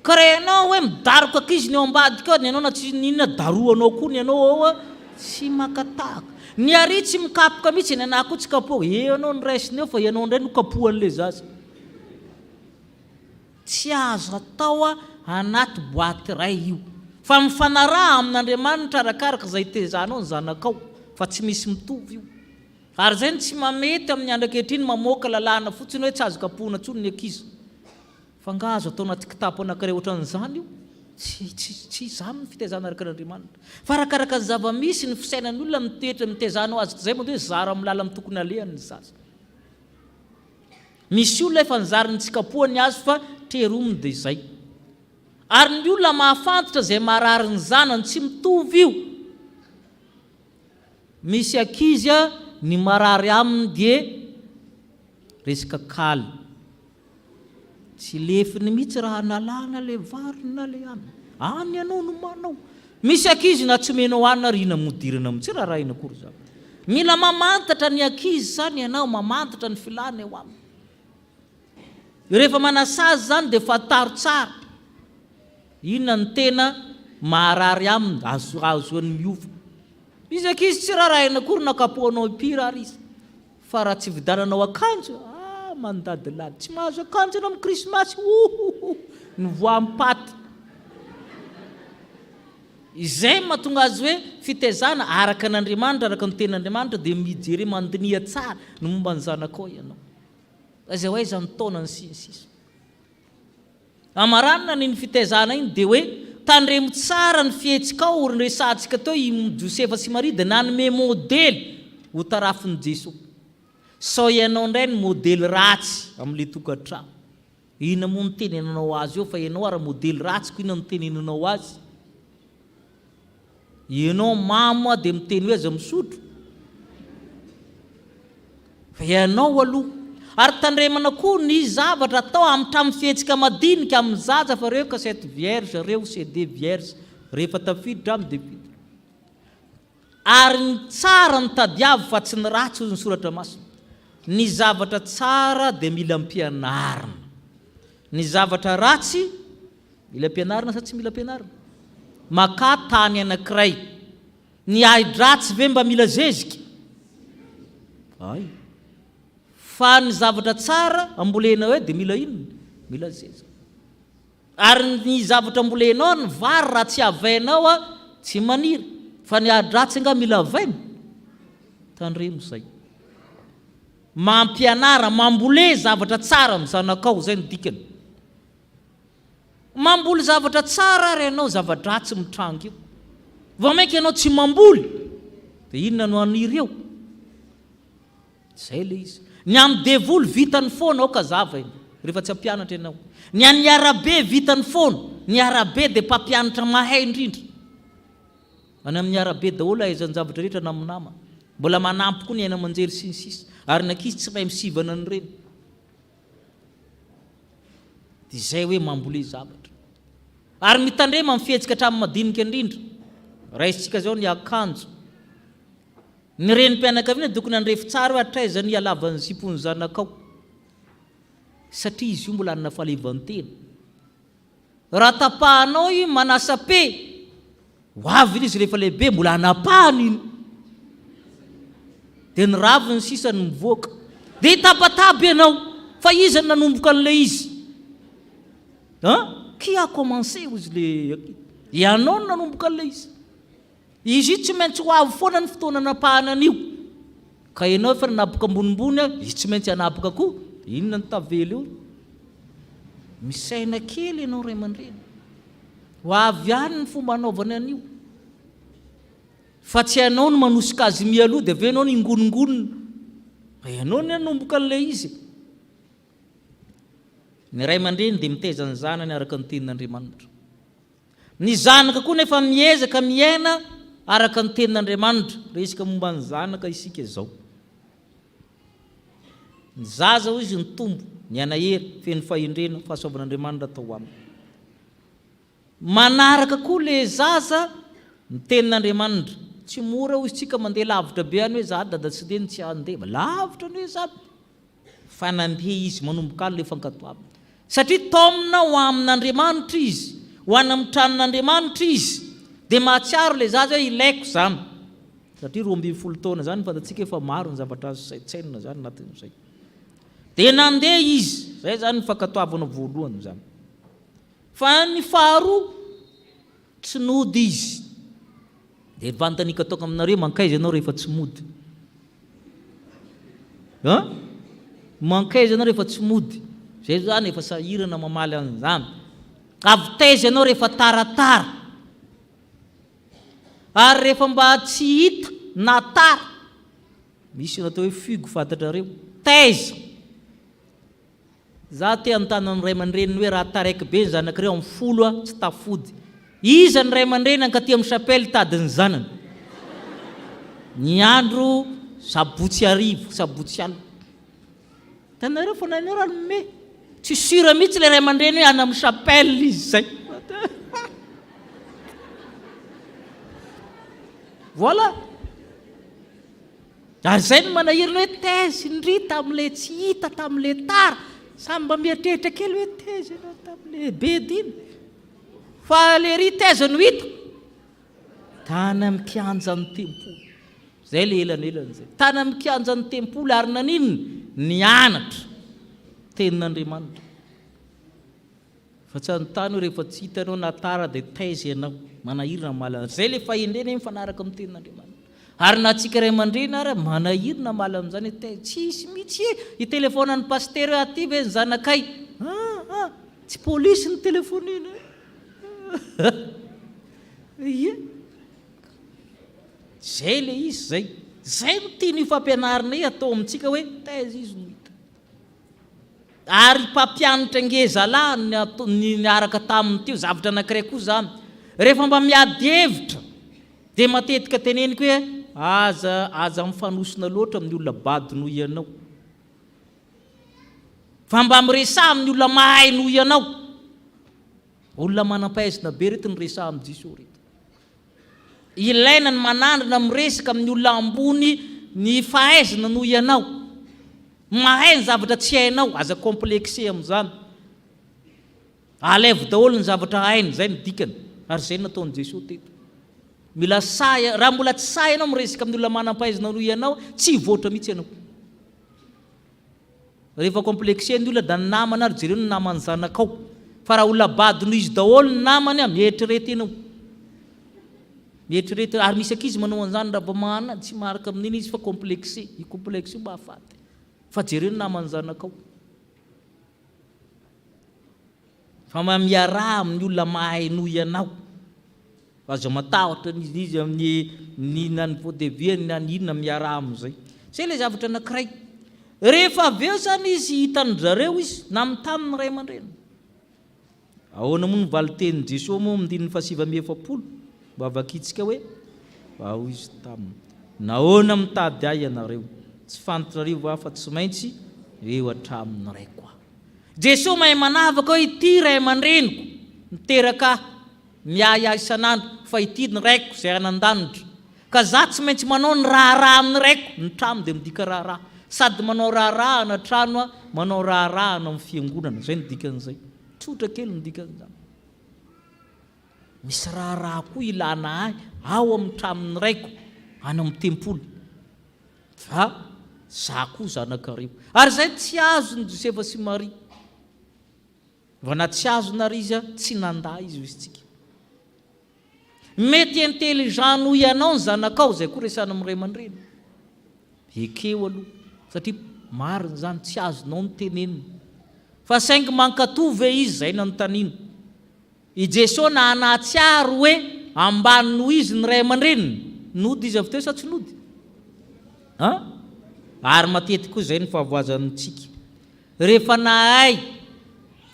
Ka raha ianao hoe midaroka ankizy ny ao ambadika ny ianao na tsy ninona daroanao koa ny ianao ao tsy makatahaka. Ny ary tsy mikapoka mihitsy ny anahy koa tsy kapoha. Ianao ny raisiny eo fa ianao ndray no kapohan'le zaza. Tsy azo atao anaty boaty ray io. Fa mifanaraha amin'Andriamanitra arakaraka izay tezanao ny zanakao, fa tsy misy mitovy io. Ary zay ny tsy mamety amin'ny andro ankehitriny mamoaka lalàna fotsiny hoe tsy azo kapohana intsony ny ankizy. Fa nga azo atao anaty kitapo anankiray ohatran'izany io. Tsy izany ny fitezana araka n'Andriamanitra. Fa arakaraka ny zava-misy ny fisainan'ny olona mitoetra mitezanao azy zay moa hoe zara amin'ny lala tokony alehany ny zaza. Misy olona efa nizary ny tsy kapohany azy fa terominy dia izay. Ary ny olona mahafantatra izay marary ny zanany tsy mitovy io. Misy ankizy ny marary aminy dia resaka kaly. Tsy lefiny mihitsy raha nalana le vary na le any. Any ianao no manao. Misy ankizy na tsy menao anina rina modirana amin'ny tsy raha rahina akory zany. Mila mamantatra ny ankizy zany ianao, mamantatra ny filana eo aminy. Rehefa manasazy zany dia fataro tsara. Inona ny tena maharary aminy azoany miova. Misy ankizy tsy raha rahina akory nakapohanao impira ary izy. Fa raha tsy vidananao akanjo, mandadilady. Tsy mahazo akanjo anao amin'ny krismasy, ny voam-paty. Izay mahatonga azy hoe fitezana araka n'Andriamanitra, araka ny ten'Andriamanitra dia mijery mandinia tsara ny momba ny zanakao ianao. Izay hoe izany taona ny sinsisa. Amaranina ny fitezana iny dia hoe tandremo tsara ny fihetsika ao ny resantsika teo i Josefa sy Maria dia nanome modely ho tarafin'i Jesosy. Sao ianao ndray ny modely ratsy amin'ile tokantrano. Inona moa ny tenenanao azy eo fa ianao ara modely ratsy ko inona ny tenenanao azy. Ianao mamo dia miteny hoe aza misotro. Fa ianao aloha. Ary tandremana koa ny zavatra atao amin'ny fihetsika madinika amin'ny zaza fa reo cassette vierge, reo CD vierge, rehefa tafiditra amin'ny dia viditra. Ary ny tsara ny tadiavo fa tsy ny ratsy hozy ny soratra masina. Ny zavatra tsara dia mila ampianarina. Ny zavatra ratsy mila ampianarina sa tsy mila ampianarina. Maka tany anankiray. Ny ahi-dratsy ve mba mila zezika? Ay. Fa ny zavatra tsara ambolenao hoe dia mila inona? Mila zezika. Ary ny zavatra ambolenao ny vary raha tsy avainao tsy maniry. Fa ny ahi-dratsy nga mila avaina. Tandremo zay. Mampianara, mambole zavatra tsara amin'ny zanakao, zay ny dikany. Mamboly zavatra tsara ary ianao zavatra ratsy mitranga io. Vao mainka ianao tsy mamboly dia inona no aniry eo? Zay le izy. Ny amin'ny devoly vitany foana ao ka zava iny rehefa tsy ampianatra ianao. Ny an'ny arabe vitany foana. Ny arabe dia mpampianatra mahay indrindra. Any amin'ny arabe daholo ahaizany zavatra rehetra namana. Mbola manampy koa ny aina aman-jery sy ny sisa. Ary ny ankizy tsy mahay misivana ny reny. Dia izay hoe mambole zavatra. Ary mitandrema amin'ny fihetsika hatramin'ny madinika indrindra. Raisitsika zao ny akanjo. Ny renim-pianakaviana tokony andrefy tsara hoe hatraiza ny halavan'ny zipony zanakao. Satria izy io mbola hanana fahaleovantena. Raha tapahanao io manasa-pe, ho avy izy rehefa lehibe mbola hanapahany iny. Dia ny raviny sisa ny mivoaka. Dia hitapatapy ianao. fa izy nanomboka an'ilay izy. Qui a commencé izy le ianao nanomboka an'ilay izy. Izy io tsy maintsy ho avy foana ny fotoana napahana an'io. Ka ianao efa nanaboka ambonimbony izy tsy maintsy hanaboka koa. Inona ny tavela io? Misaina kely ianao ray aman-dreny. Ho avy ihany ny fomba anaovana an'io. Fa tsy ianao no manosika azy mialoha dia avy ianao no ingonongonona. Ianao no nanomboka an'ilay izy. Ny ray aman-dreny dia mitaiza ny zanany araka ny tenin'Andriamanitra. Ny zanaka koa nefa miezaka miaina araka ny tenin'Andriamanitra. Resaka momba ny zanaka isika izao. Ny zaza hoy izy ny tombo, ny anahery, feno fahendrena, fahasoavan'Andriamanitra atao aminy. Manaraka koa le zaza ny tenin'Andriamanitra. Tsy mora hoy isika mandeha lavitra be any hoe za dada tsy deny tsy handeha. Lavitra ny hoe za. Fa nandeha izy manomboka any le fankatoavana. Satria taomina ho amin'Andriamanitra izy, ho any amin'ny tranon'Andriamanitra izy, dia mahatsiaro le zaza hoe ilaiko zany. Satria 12 taona zany fantatsika efa maro ny zavatra azo saitsainina zany anatin'izay. Dia nandeha izy, zay zany ny fankatoavana voalohany zany. Fa ny faharoa tsy nody izy. Dia vantanika toka aminareo mankaiza ianao rehefa tsy mody. Mankaiza ianao rehefa tsy mody. Zay zany efa sahirana mamaly an'izany. Avy taiza ianao rehefa taratara. Ary rehefa mba tsy hita na tara. Misy natao hoe figo fantatrareo. Taiza. Za te anontany amin'ny ray aman-dreny hoe raha taraiky be ny zanakireo amin'ny 10 tsy tafody. Iza ny ray aman-dreny ankaty amin'ny chapelle tadiny zanany. Ny andro sabotsy arivo, sabotsy alina. Tanareo fa nanao raha me. Tsy sura mihitsy le ray aman-dreny hoe ana amin'ny chapelle izy zay. Voilà. Ary zay no manahirana hoe taiza indry tamin'ilay tsy hita tamin'ilay tara. Samy mba mieritreritra kely hoe taiza ianao tamin'ilay be diny. Fa le ry taiza no hita. Tany amin'ny kianjan'ny tempoly. Zay le elanelany zay. Tany amin'ny kianjan'ny tempoly ary naninona? Nianatra tenin'Andriamanitra. Fa tsy anontany hoe rehefa tsy hitanao na tara dia taiza ianao. Manahirana malana. Zay le fahendrena mifanaraka amin'ny tenin'Andriamanitra. Ary na tsika ray aman-dreny ary manahirana malana amin'izany hoe tsisy mihitsy i telefonan'ny paster aty ve ny zanakay. Tsy polisy ny telefonina. Zay le izy zay. Zay no tiany fampianarana atao amintsika hoe taiza izy no hita. Ary mpampianatra ngezalahy ny araka taminy teo zavatra anankiray koa zany. Rehefa mba miady hevitra dia matetika teneniko hoe aza mifanosina loatra amin'ny olona bady noho ianao. Fa mba miresaha amin'ny olona mahay noho ianao. Olona manam-pahaizana be reto ny resaha amin'ny Jesosy reto. Ilaina ny manandrana miresaka amin'ny olona ambony ny fahaizana noho ianao. Mahay ny zavatra tsy hainao, aza komplekse amin'izany. Alaivo daholo ny zavatra hainy, zay ny dikany. Ary zay nataon'i Jesosy teto. Mila sahy, raha mbola tsy sahy ianao miresaka amin'ny olona manam-pahaizana noho ianao, tsy hivoatra mihitsy ianao. Rehefa komplekse ny olona da ny namana ary jereo ny namany zanakao. Fa raha olona bady noho izy daholo ny namany mieritrerety ianao. Mieritrerety ary misy ankizy manao an'izany raha vao tsy maraka amin'iny izy fa komplekse. I komplekse io mba hafaty. Fa jereo ny namany zanakao. Fa miaraha amin'ny olona mahay noho ianao. Azo matahotra izy amin'ny nany voadevia na inona miaraha amin'izay. Zay le zavatra anankiray. Rehefa avy eo zany izy hitany zareo izy na mitaniny ray aman-dreny. Ahoana moa ny valitenin'i Jesosy moa amin'ny 770 mba vakitsika hoe ao izy taminy. Nahoana mitady ahy ianareo. Tsy fantatrareo va fa tsy maintsy eo hatramin'ny ray koa. Jesosy mahay manavaka hoe ity ray aman-dreniko miteraka miaya isan'andro fa ity ny raiko izay anan-danitra. Ka za tsy maintsy manao ny raharaha amin'ny raiko, ny trano dia midika raharaha. Sady manao raharaha na trano, manao raharaha na amin'ny fiangonana. Zay ny dikan'izay. Tsotra kely ny dikan'izany. Misy raharaha koa ilana ahy ao amin'ny tranony raiko, any amin'ny tempoly. Fa za koa zanakareo. Ary zay tsy azony Josefa sy Maria. Vana tsy azonary izy tsy nanda izy izytsika. Mety intelligent noho ianao ny zanakao zay koa resana amin'ny ray aman-dreny. Ekeo aloha satria mariny zany tsy azonao ny teneniny. Fa saingy mankatove izy zay nanontaniana. I Jesosy na anatsiary hoe ambany noho izy ny ray aman-dreniny. Nody izy avy teo sa tsy nody? Ary matetika koa zay ny fahavoazantsika. Rehefa nahay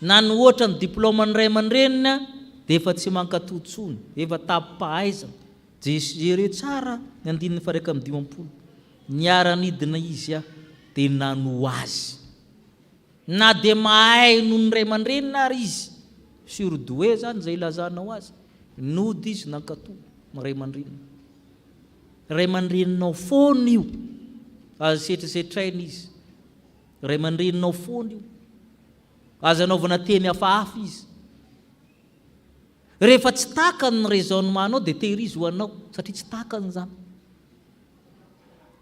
na ny ohatra ny diplôma ny ray aman-drenina dia efa tsy mankatotsony, efa tapy-pahaizana. Jereo tsara ny 1:50 niara-nidina izy dia nano azy. Na dia mahay noho ny ray aman-drenina ary izy, surdoué zany zay ilazanao azy, nody izy nankatoy ny ray aman-drenina. Ray aman-dreninao foana io, azo setrasetraina izy. Ray aman-dreninao foana io, azo anaovana teny hafahafa izy. Rehefa tsy takany ny raisonnementanao dia tehirizy ho anao satria tsy takany zany.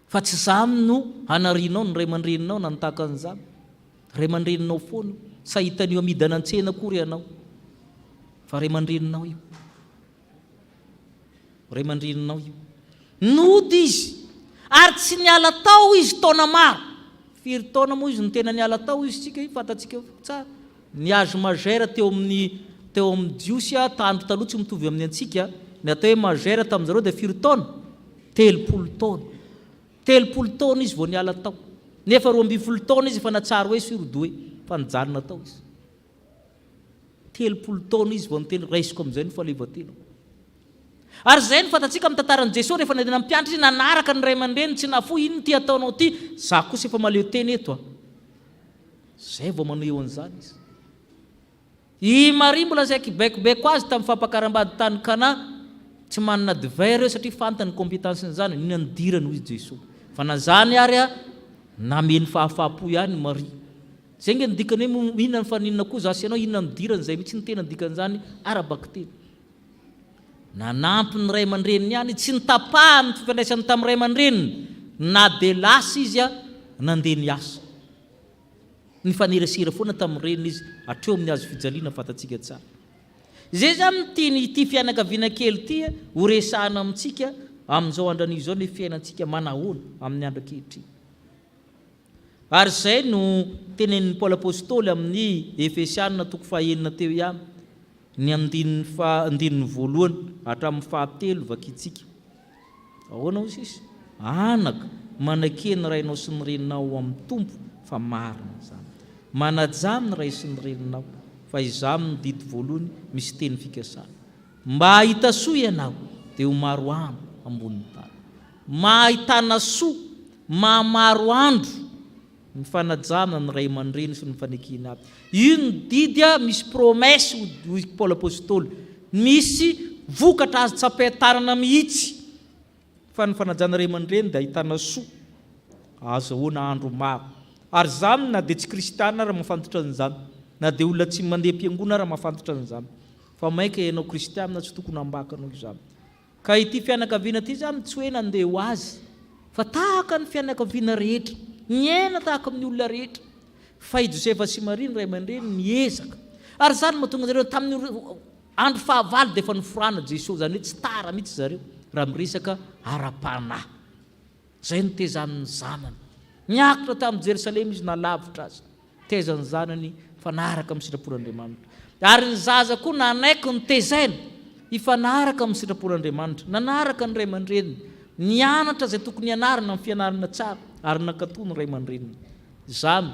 Fa tsy zany no hanarinao ny ray aman-dreninao na nitakany zany. Ray aman-dreninao foana io, sahitan'io amidana an-tsena kory ianao. Fa ray aman-dreninao io. Ray aman-dreninao io. Nody izy. Ary tsy niala tao izy taona maro. Firy taona moa izy ny tena niala tao izy tsika fantatsika tsara. Niazo magera teo amin'ny Jiosy tandro taloha tsy mitovy amin'ny antsika. Ny atao hoe magera tamin'izareo dia firy taona? 30 taona. 30 taona izy vao niala tao. Nefa 12 taona izy fa natsara hoe surdoué fa nijanona tao izy. 30 taona izy vao niteny raisiko amin'izay ny fahaleovan-tena. Ary zay ny fantatsika amin'ny tantaran'i Jesosy rehefa nandeha nampianatra izy nanaraka ny ray aman-dreny tsy nafoy ino ty ataonao ty, za kosa efa maleo teny eto. Zay vao maneho an'izany izy. I Maria mbola zay kibaikobaiko azy tamin'ny fampakaram-bady tany Kana, tsy manana divay reo satria fantany kompetansiny zany, nina nidirany hoy Jesosy. Fa na zany ary nameny fahafapo ihany Maria. Zay nge nidikany hoe inona ny faninana koa zasy ianao inona nidirany zay mitsy ny tena dikan'izany arabaky teny. Nanampy ny ray aman-dreniny ihany, tsy nitapahany ny fifandraisany tamin'ny ray aman-dreniny, na dia lasa izy nandeha niasa. Ny fanerasera foana tamin'ny reniny izy hatreo amin'ny azo fijaliana fantatsika tsara. Zay zany ty fianakaviana kely ty ho resahana amintsika amin'izao andran'io zao ny fiainantsika manahoana amin'ny andro ankehitriny. Ary zay no tenenin'ny Paoly apôstôly amin'ny Efesiana 9 teo ihany, ny 9 hatramin'ny 7 vakitsika. Ahoana ho sisy? Anaka manakeny rainao sy ny reninao amin'ny tompo fa marina zany. Manajamy ny ray sy ny reninao fa izamy ny didy voalohany misy teny fikasana. Mba hahita soa ianao dia ho maro andro ambonin'ny tany. Mahitana soa, maro andro ny fanajana ny ray aman-dreny sy ny fanekena aby. Io ny didy misy promesy ho Paoly apôstôly, misy vokatra azo tsapahitarana mihitsy. Fa ny fanajana ray aman-dreny dia ahitana soa, azahoana andro maro. Ary zany na dia tsy kristiana raha mahafantatra an'izany, na dia olona tsy mandeha am-piangona raha mahafantatra an'izany. Fa maika ianao kristiana tsy tokony hambakanao izany. Ka ity fianakaviana ity zany tsy hoe nandeha ho azy, fa tahaka ny fianakaviana rehetra, niaina tahaka amin'ny olona rehetra. Fa i Josefa sy Maria ny ray aman-dreny niezaka. Ary zany mahatonga zareo tamin'ny andro fahavalo dia efa niforana Jesosy, zany hoe tsy tara mihitsy zareo raha miresaka ara-panahy. Zay no tezan'ny zanany. Niakatra tamin'ny Jerusalema izy nalavitra azy, tezan'ny zanany fanaraka amin'ny sitrapon'Andriamanitra. Ary ny zaza koa nanaiky ny tezaina hifanaraka amin'ny sitrapon'Andriamanitra, nanaraka ny ray aman-dreniny, nianatra zay tokony ianarana amin'ny fianarana tsara ary nankatoa ny ray aman-dreniny. Zany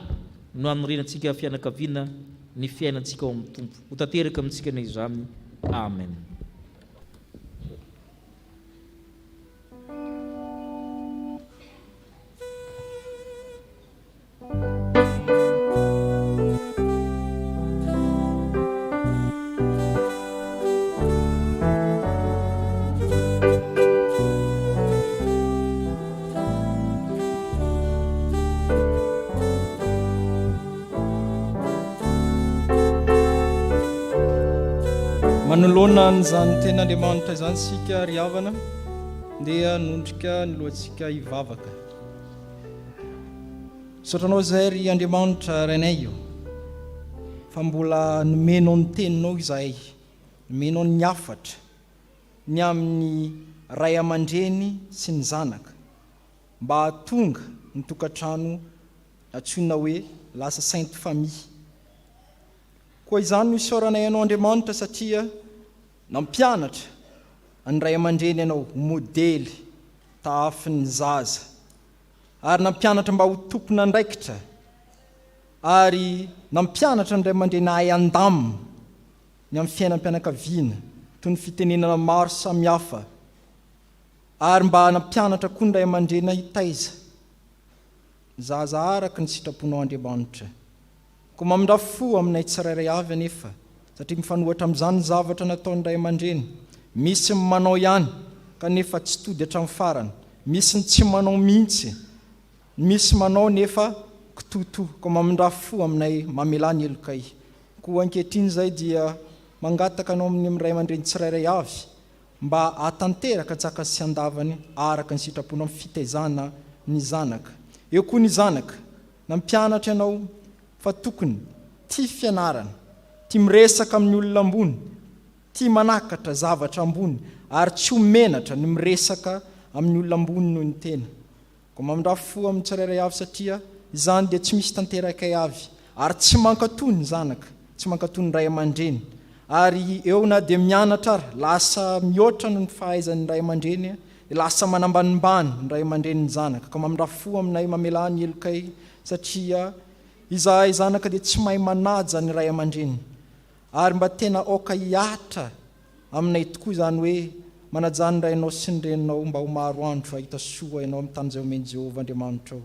no anorenantsika fianakaviana ny fiainantsika ao amin'ny tompo. Ho tanteraka amintsika na izany. Amen. Manoloana n'izany ten'Andriamanitra izany sika ry havana dia nondrika ny lohantsika hivavaka. Sotranao izay ry Andriamanitra rainay io, fa mbola nomenao ny teninao izahay, nomenao ny hafatra ny amin'ny ray aman-dreny sy ny zanaka mba hahatonga ny tokantrano antsoina hoe lasa sainte famille. Koa izany no isaoranay ianao Andriamanitra satria nampianatra ny ray aman-dreny ianao modely tahafin'ny zaza, ary nampianatra mba ho tompona andraikitra, ary nampianatra ny ray aman-dreny ahay andamina ny amin'ny fiainam-pianakaviana toy ny fitenenana maro samihafa, ary mba nampianatra koa ny ray aman-dreny hitaiza zaza araka ny sitraponao Andriamanitra. Koa mamindra-fo aminay tsirairay avy anefa, satria mifanohatra amin'izany ny zavatra nataon'ny ray aman-dreny. Misy ny manao ihany kanefa tsy tody hatramin'ny farany, misy ny tsy manao mihitsy, misy manao nefa kitoto. Koa mamindra-fo aminay mamelany elokay. Koa ankehitriny izay dia mangataka anao amin'ny ray aman-dreny tsirairay avy mba hatanteraka tsaka sy andavany araka ny sitraponao amin'ny fitaizana ny zanaka. Eo koa ny zanaka, nampianatra ianao fa tokony tia fianarana, tia miresaka amin'ny olona ambony, tia manakatra zavatra ambony, ary tsy homenatra ny miresaka amin'ny olona ambony noho ny tena. Koa mamindra-fo amin'ny tsirairay avy satria izany dia tsy misy tanterakay avy, ary tsy mankatoy ny zanaka, tsy mankatoy ny ray aman-dreny. Ary eo na dia mianatra ary lasa mihoatra ny fahaizan'ny ray aman-dreny, lasa manambanimbany ny ray aman-dreny ny zanaka. Ka mamindra-fo aminay mamelany elokay satria izahay zanaka dia tsy mahay manaja ny ray aman-dreny, ary mba tena aoka hiatra aminay tokoa izany hoe manajany rainao sy ny reninao mba ho maro andro ahita soa ianao amin'ny tany izay omeny Jehovah Andriamanitra ao.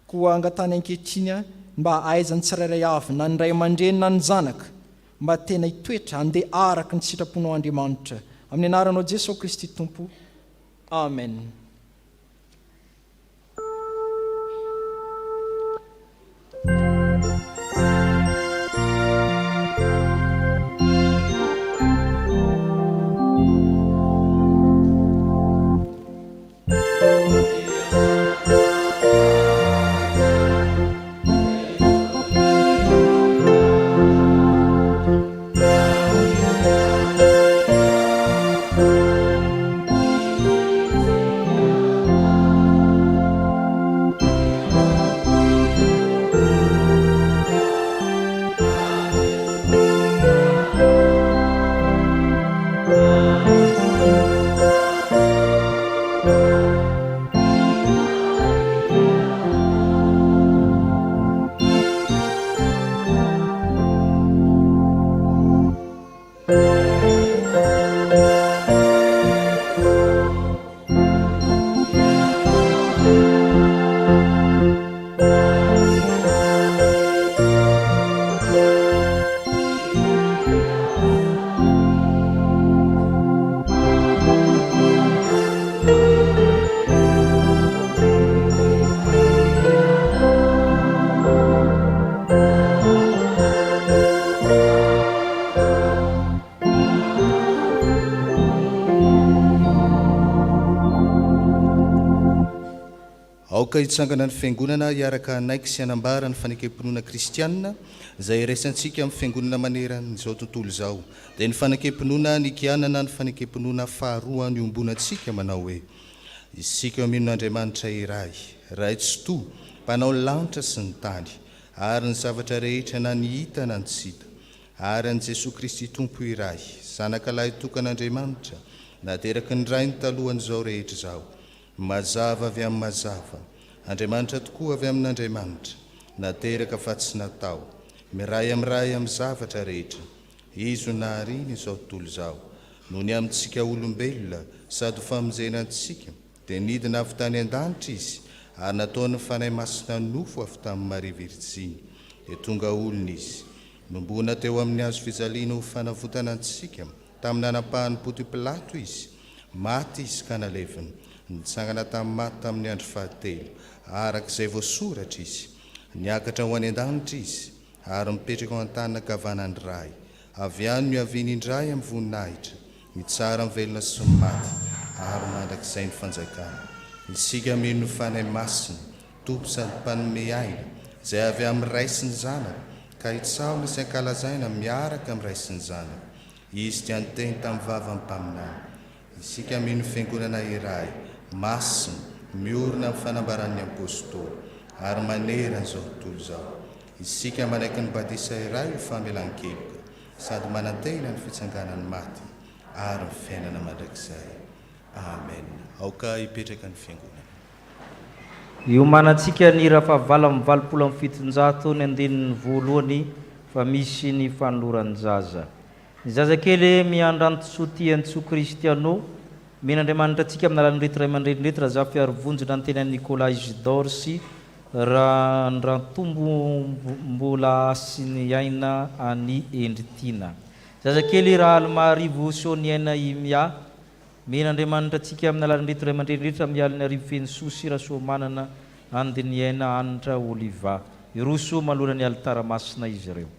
Koa angatany ankehitriny mba ahaizany tsirairay avy na ny ray aman-dreny na ny zanaka mba tena hitoetra handeha araka ny sitraponao Andriamanitra. Amin'ny anaranao Jesosy Kristy Tompo. Amen. Aoka hitsangana ny fiangonana hiaraka anaiky sy hanambara ny fanekempinoana kristianina izay resantsika amin'ny fiangonana maneran'izao tontolo izao. Dia ny fanekempinoana nikianana ny fanekempinoana faharoa ny ombonantsika manao hoe isika amin'Andriamanitra iray, ray tsy toa, mpanao lanitra sy ny tany, ary ny zavatra rehetra na ny hita na ny tsy hita, ary an' Jesosy Kristy Tompo iray, zanaka lahy tokan'Andriamanitra, nateraky ny rainy talohan'izao rehetra izao. Mazava avy amin'ny mazava, Andriamanitra tokoa avy amin'Andriamanitra, nateraka fa tsy natao, miray amin'ny zavatra rehetra, izo na hariny izao tontolo izao, noho ny amintsika olombelona sady famonjenantsika, dia nidina avy tany an-danitra izy, ary nataony fanahy masina nofo avy tamin'ny Maria Virjiny, dia tonga olona izy, nombona teo amin'ny hazo fijaliana ho fanavotana antsika, tamin'ny nanapahany Ponty Pilato izy, maty izy ka nalevina, nitsangana tamin'ny maty tamin'ny andro fahatelo, arak'izay voasoratra izy, niakatra ho any an-danitra izy, ary mipetraka ao an-tany ankavanany ray, avy any no haviany indray amin'ny voninahitra, mitsara mivelona sy ny maty, ary mandrakizay ny fanjakana. Isika mino ny fanahy masina, tompo sady mpanome aina izay avy amin'ny ray sy ny zanaka ka hitsaona izay ankalazaina miaraka amin'ny ray sy ny zanaka izy dia nyteny tamin'ny vava mpaminany isika mino fiangonana iray masina miorina amin'ny fanambaran'ny apôstôly ary manera n'izao tontolo izao isika manaiky ny batisa iray ho famelan-keloka sady manantena ny fitsanganany maty ary ny fiainana mandrakizay amen. Aoka hipetraka ny fiangonana. Iomanantsika ny raha fahavala amin'ny valopolo amin'ny fitonjato ny andinin'ny voalohany fa misy ny fanoloran'ny zaza. Ny zazakely miandra antsoa tiantsio kristiano men'Andriamanitra antsika amin'ny alalan'ny reto ray aman-dreny raha za fiarovonjina ny teny Nicolas Isidore sy raha ndrantombo mbola asiny aina any Endritina. Zazakely raha almarivo sioniaina imia men'Andriamanitra antsika amin'ny alalan'ny reto ray aman-dreny mialiny arivo feny sosy raha so manana andiny aina anitra oliva iroso manoloana ny alitara masina izy ireo.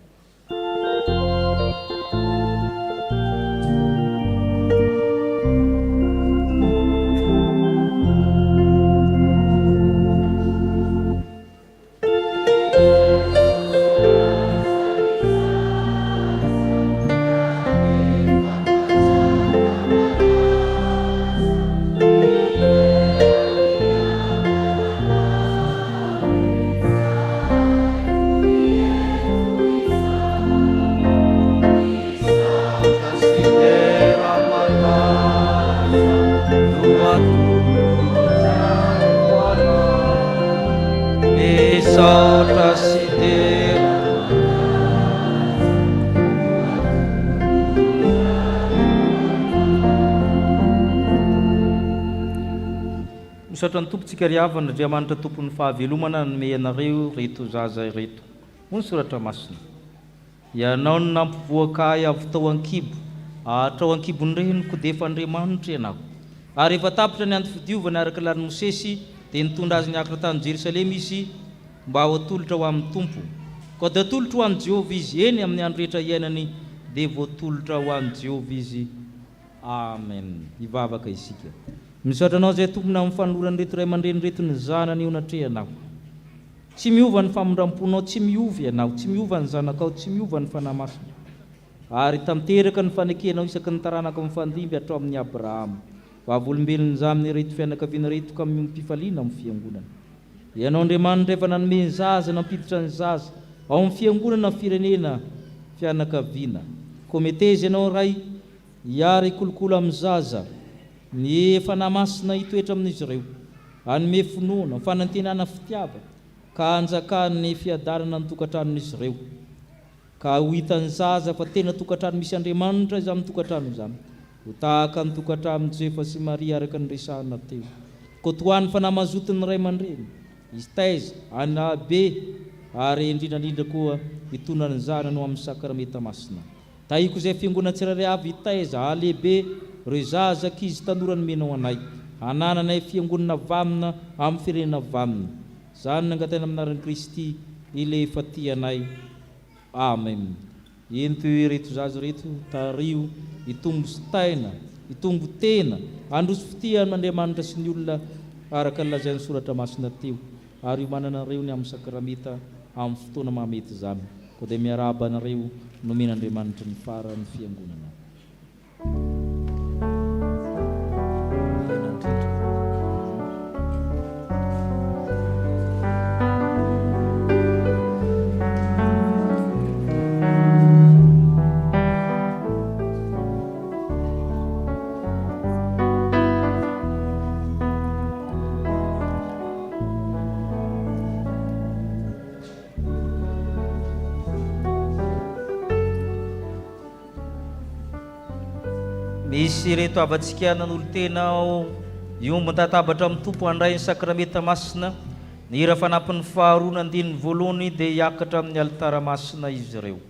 Misaotra ny tompontsika ry havana Andriamanitra tompon'ny fahavelomana nome anareo reto zaza reto. Hoy ny soratra masina. Ianao no nampivoaka ahy avy tao an-kibo, tao an-kibony reniko dia efa Andriamanitra ianao. Ary efa tapitra ny andro fidiovana araka lanin'i Mosesy dia nitondra azy niakatra tany Jerusalema izy mba ho atolotra ho amin'ny tompo. Ka dia atolotra ho an'i Jehovah izy eny amin'ny andro rehetra iainany dia voatolotra ho an'i Jehovah izy. Amen. Ivavaka isika. Misaotra anao izay tompona amin'ny fanolorany reto ray aman-dreny reto ny zanany io natrehanao. Tsy miova ny famondram-ponao, tsy miova ianao, tsy miova ny zanakao, tsy miova ny fanahy masina. Ary tamteraka ny fanekenao isaky ny taranaka mifandimby hatrao amin'ny Abrahama. Vavolombelony zaminy reto fianakaviana reto ka mipifaliana amin'ny fiangonana. Ianao Andriamanitra efa nanome ny zaza nampiditra ny zaza ao amin'ny fiangonana firenena fianakaviana. Kometeza ianao ray hiary kolokolo amin'ny zaza ny fanahy masina hitoetra amin'izy ireo, hanome finoana, fanantenana fitiava, ka hanjakany fiadarana ny tokantranon'izy ireo, ka ho hitan'ny zaza fa tena tokantrano misy Andriamanitra izy amin'ny tokantrano izany, ho tahaka ny tokantrano Josefa sy Maria araka ny resahana teo. Kotoany fanahy mazotiny ray aman-dreny, izy taiza, anabe, ary indrindrandrindra koa hitonany zanany amin'ny sakramenta masina. Tahiko izay fiangonana tsirairay avy hitaiza alehibe reo zaza ankizy tanora ny menao anay, hanananay fiangonana vamina amin'ny firenena vamina. Zany nangatana amin'ny anaran'i Kristy ile efa tianay. Amen. Ento reto zaza reto tario hitombo sy taina, hitombo tena, handroso fitian'ny Andriamanitra sy ny olona araka ny lazain'ny soratra masina teo, ary manana reo ny amin'ny sakramenta amin'ny fotoana mahamety izany. Ko dia miaraba anareo nomen'Andriamanitra ny farany fiangonana. Misy reto avantsika nanolo tena iomby tatabatra amin'ny tompo handray ny sakramenta masina, ny hira fanampin'ny faharoa ny andinin'ny voalohany dia hiakatra amin'ny alitara masina izy ireo.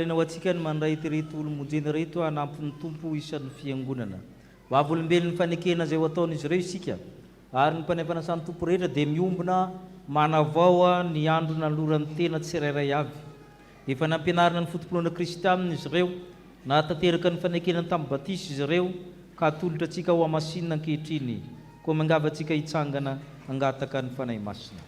marina ho antsika ny mandray ity reto olo mojena reto hanampy ny tompo isan'ny fiangonana. Vavolombelon'ny fanekena izay ho ataon'izy ireo isika, ary ny mpanefana samy tompo rehetra dia miombona manavao ny andro naloran'ny tena tsirairay avy. Efa nampianarina ny fotompoloana Kristy amin'izy ireo, na tanteraka ny fanekenany tamin'ny batisy izy ireo, ka atolotra antsika ho amasinina ankehitriny, koa mangava antsika hitsangana hangataka ny fanahy masina.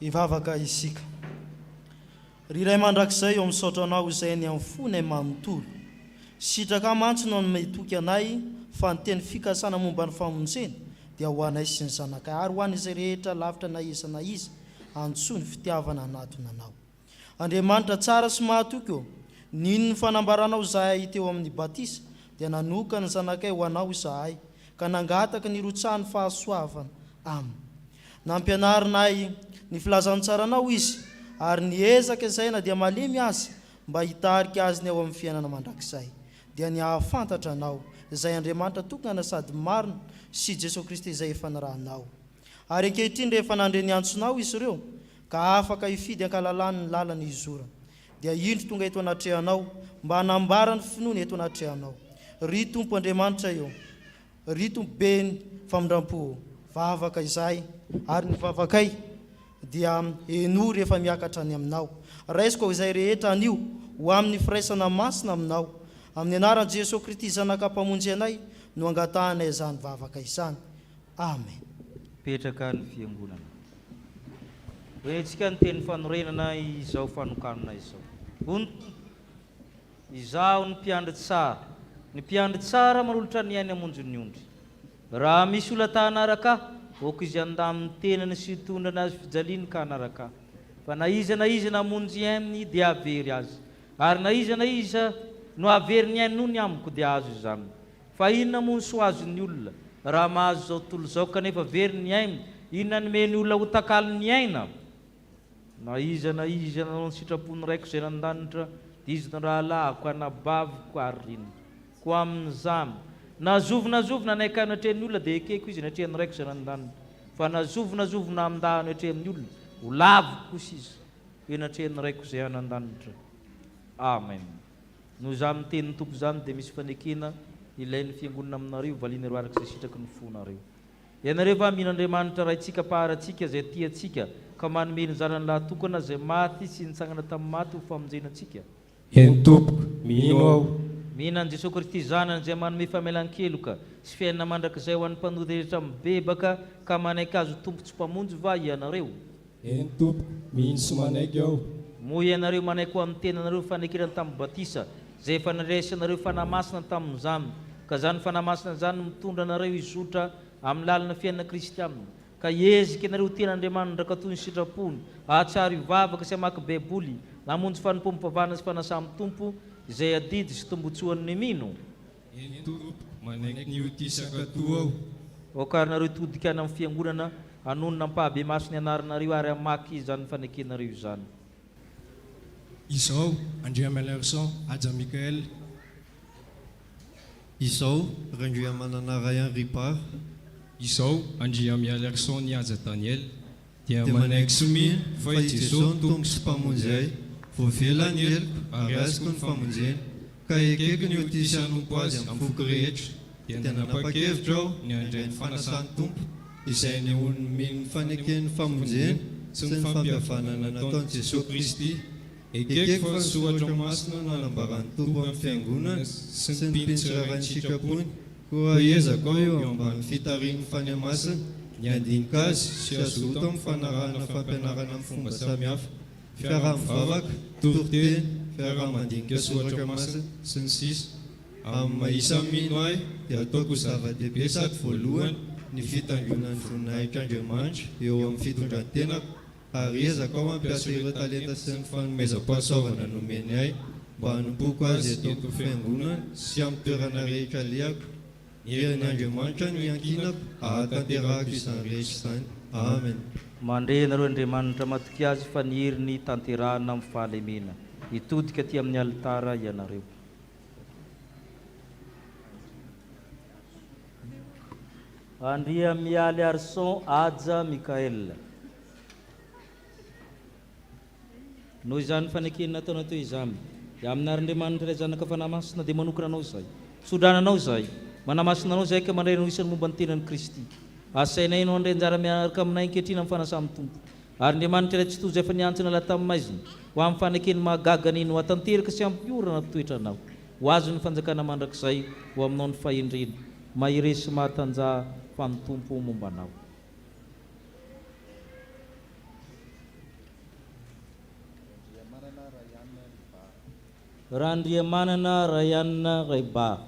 Ivavaka isika ry ray mandrakizay eo misaotra anao izay ny amin'ny fony manontolo sitraka mantso no metoky anay fa ny teny fikasana momba ny famonjena dia ho anay sy ny zanakay ary ho an'izay rehetra lavitra na iza antsoa ny fitiavana anatona anao. Andriamanitra tsara sy mahatoky eo, nino ny fanambaranao zahay teo amin'ny batisa dia nanoka ny zanakay ho anao izahay ka nangataka ny rotsahany fahasoavana aminy. Nampianarinay ny filazany tsaranao izy ary niezaka izay na dia malemy azy mba hitarika azy ny ao amin'ny fiainana mandrakizay dia ny ahafantatra anao izay Andriamanitra tokana sady marina sy Jesosy Kristy izay efa nirahanao. Ary ankehitriny rehefa nandre ny antsonao izy ireo ka afaka hifidy ankalalany ny lalany izora dia indro tonga eto anatrehanao mba hanambara ny finoana eto anatrehanao. Ry Tompo Andriamanitra eo, ry Tompo be famindram-po, vavaka izay ary ny vavakay dia enory efa miakatra any aminao. Raisiko izay rehetra anio ho amin'ny firaisana masina aminao, amin'ny anaran'i Jesosy Kristy zanakam-pamonjy anay no angatahana izany vavaka izany. Amen. Petraka ny fiangonana. Hoentsika ny teny fanorenana izao fanokanana izao. Izaho ny mpiandry tsara. Ny mpiandry tsara manolotra ny ainy amonjy ny ondry. Raha misy olona ta hanaraka oko izy andamin'ny tenany sy tondrana azy fijaliany ka hanaraka. Fa na iza namonjy ainy dia avery azy. Ary na iza no avery ny ainy no ny amiko dia azo izany. Fa inona moa ny soazo ny olona raha mahazo zao tontolo zao kanefa very ny ainy, inona nomeny olona ho takalo ny aina? Na iza nanao ny sitrapony raiko izay nandanitra dia izy no rahalahako anabaviko ary riny ko amin'izany nazovona nanaiky ny hatrehan'ny olona dia ekeko izy ny hatrehan'ny raiko izay nandanitra, fa nazovona amindahany hatrehan'ny olona ho laviko kosa izy eny hatrehan'ny raiko izay nandanitra. Amen. Noho izany tenin'ny tompo izany dia misy fanekena ilain'ny fiangonana aminareo valianareo araka izay sitraky ny fonareo. Ianareo va mihin'Andriamanitra raintsika paratsika izay tiantsika ka manome ny zanany lahatokana izay maty sy nitsangana tamin'ny maty ho famonjenantsika. Eny tompoko, mino aho. Mihinan Jesosy Kristy zanany izay manome famelan-keloka sy fiainana mandrakizay ho an'ny mpanody rehetra mibebaka ka manaiky azo tompo tsy mpamonjy va ianareo? Eny tompoko, mino sy manaiky aho. Moa ianareo manaiky ho amin'ny tenanareo fanekenana tamin'ny batisa izay efa niraisanareo fanamasina tamin'izany, ka zany fanamasina zany mitondra anareo izotra amin'ny lalana fiainana Kristy aminy. Ka ezika ianareo ten'Andriamanitra ka toy ny sitrapony, ahatsara ivavaka sy hamaky baiboly, namonjy fanompoam-pavana sy fanasamy tompo izay adidy sy tombotsoan'ny mino. Eny tompoko, manaiky ny hotisaka toa aho. Okarinareo todika any amin'ny fiangonana hanonona ampahabe maso ny anaranareo ary hamaky izany fanekenareo izany. Izao Andrea Melerson, Adja Mikael. Izao Randria Manana Ryan Ripar. Izao Andrea Melerson ny Adja Daniel. Dia manaiky somi fa i Jesosy tompo sy mpamonjy ahy, voavelany eloko ary azoko ny famonjena, ka ekeko ny hotisy hanompo azy amin'ny foko rehetra. Dia nanapa-kevitra aho ny handray ny fanasany tompo izay ny olomino ny fanekeny famonjena sy ny fampihavanana nataon'i Jesosy Kristy. Ekeko fa soatra masina no hanambarany tompo amin'ny fiangonana sy ny mpitsirarainy sitrapony, koa ezako eo ambany fitarian'ny faniamasina ny andinika azy sy azoto amin'ny fanarahana fampianarana amin'ny fomba samihafa, fiaraha-mivavaka, toriteny, fiaraha-mandinika soatra masina sy ny sisa. Amin'ny maisa mino ahy dia ataoko zava-dehibe sady voalohany ny fitangionan'ny voninahitran'Andriamanitra eo amin'ny fitondran-tenako, ary ezaka ao mampiasa ireo talenta sy ny fanomezam-pahasaovana nomeny ahy mba hanompoko azy eto fiangonana sy amin'ny toerana rehetra alehako. Ny herin'ny Andriamanitra no iankinako ahatanterahako izany rehetra izany. Amen. Mandre nareo Andriamanitra matoky azy fa ny heriny tanterahana amin'ny fahalemena. Hitodika aty amin'ny alitara ianareo. Andria Mialy Arson Aja Mikael. Noho izany fanekena nataona toy izany dia amin'Andriamanitra ilay zanaka fanamasina dia manokana anao izay, sodrananao izay, manamasina anao izay ka mandray no isan'ny momba ny tenan'i Kristy. Asainay no andray anjara miaraka aminay ankehitriny amin'ny fanasan'ny Tompo. Ary Andriamanitra ilay tsy tojo efa niantsona laha tamin'ny maizina ho amin'ny fanekeny mahagagany no hatanteraka sy ampiorana toetranao. Ho azo ny fanjakana mandrakizay ho aminao ny fahendrena, mahiresy mahatanja fa ny Tompo momba anao. Randriamanana Rayanna Raiba.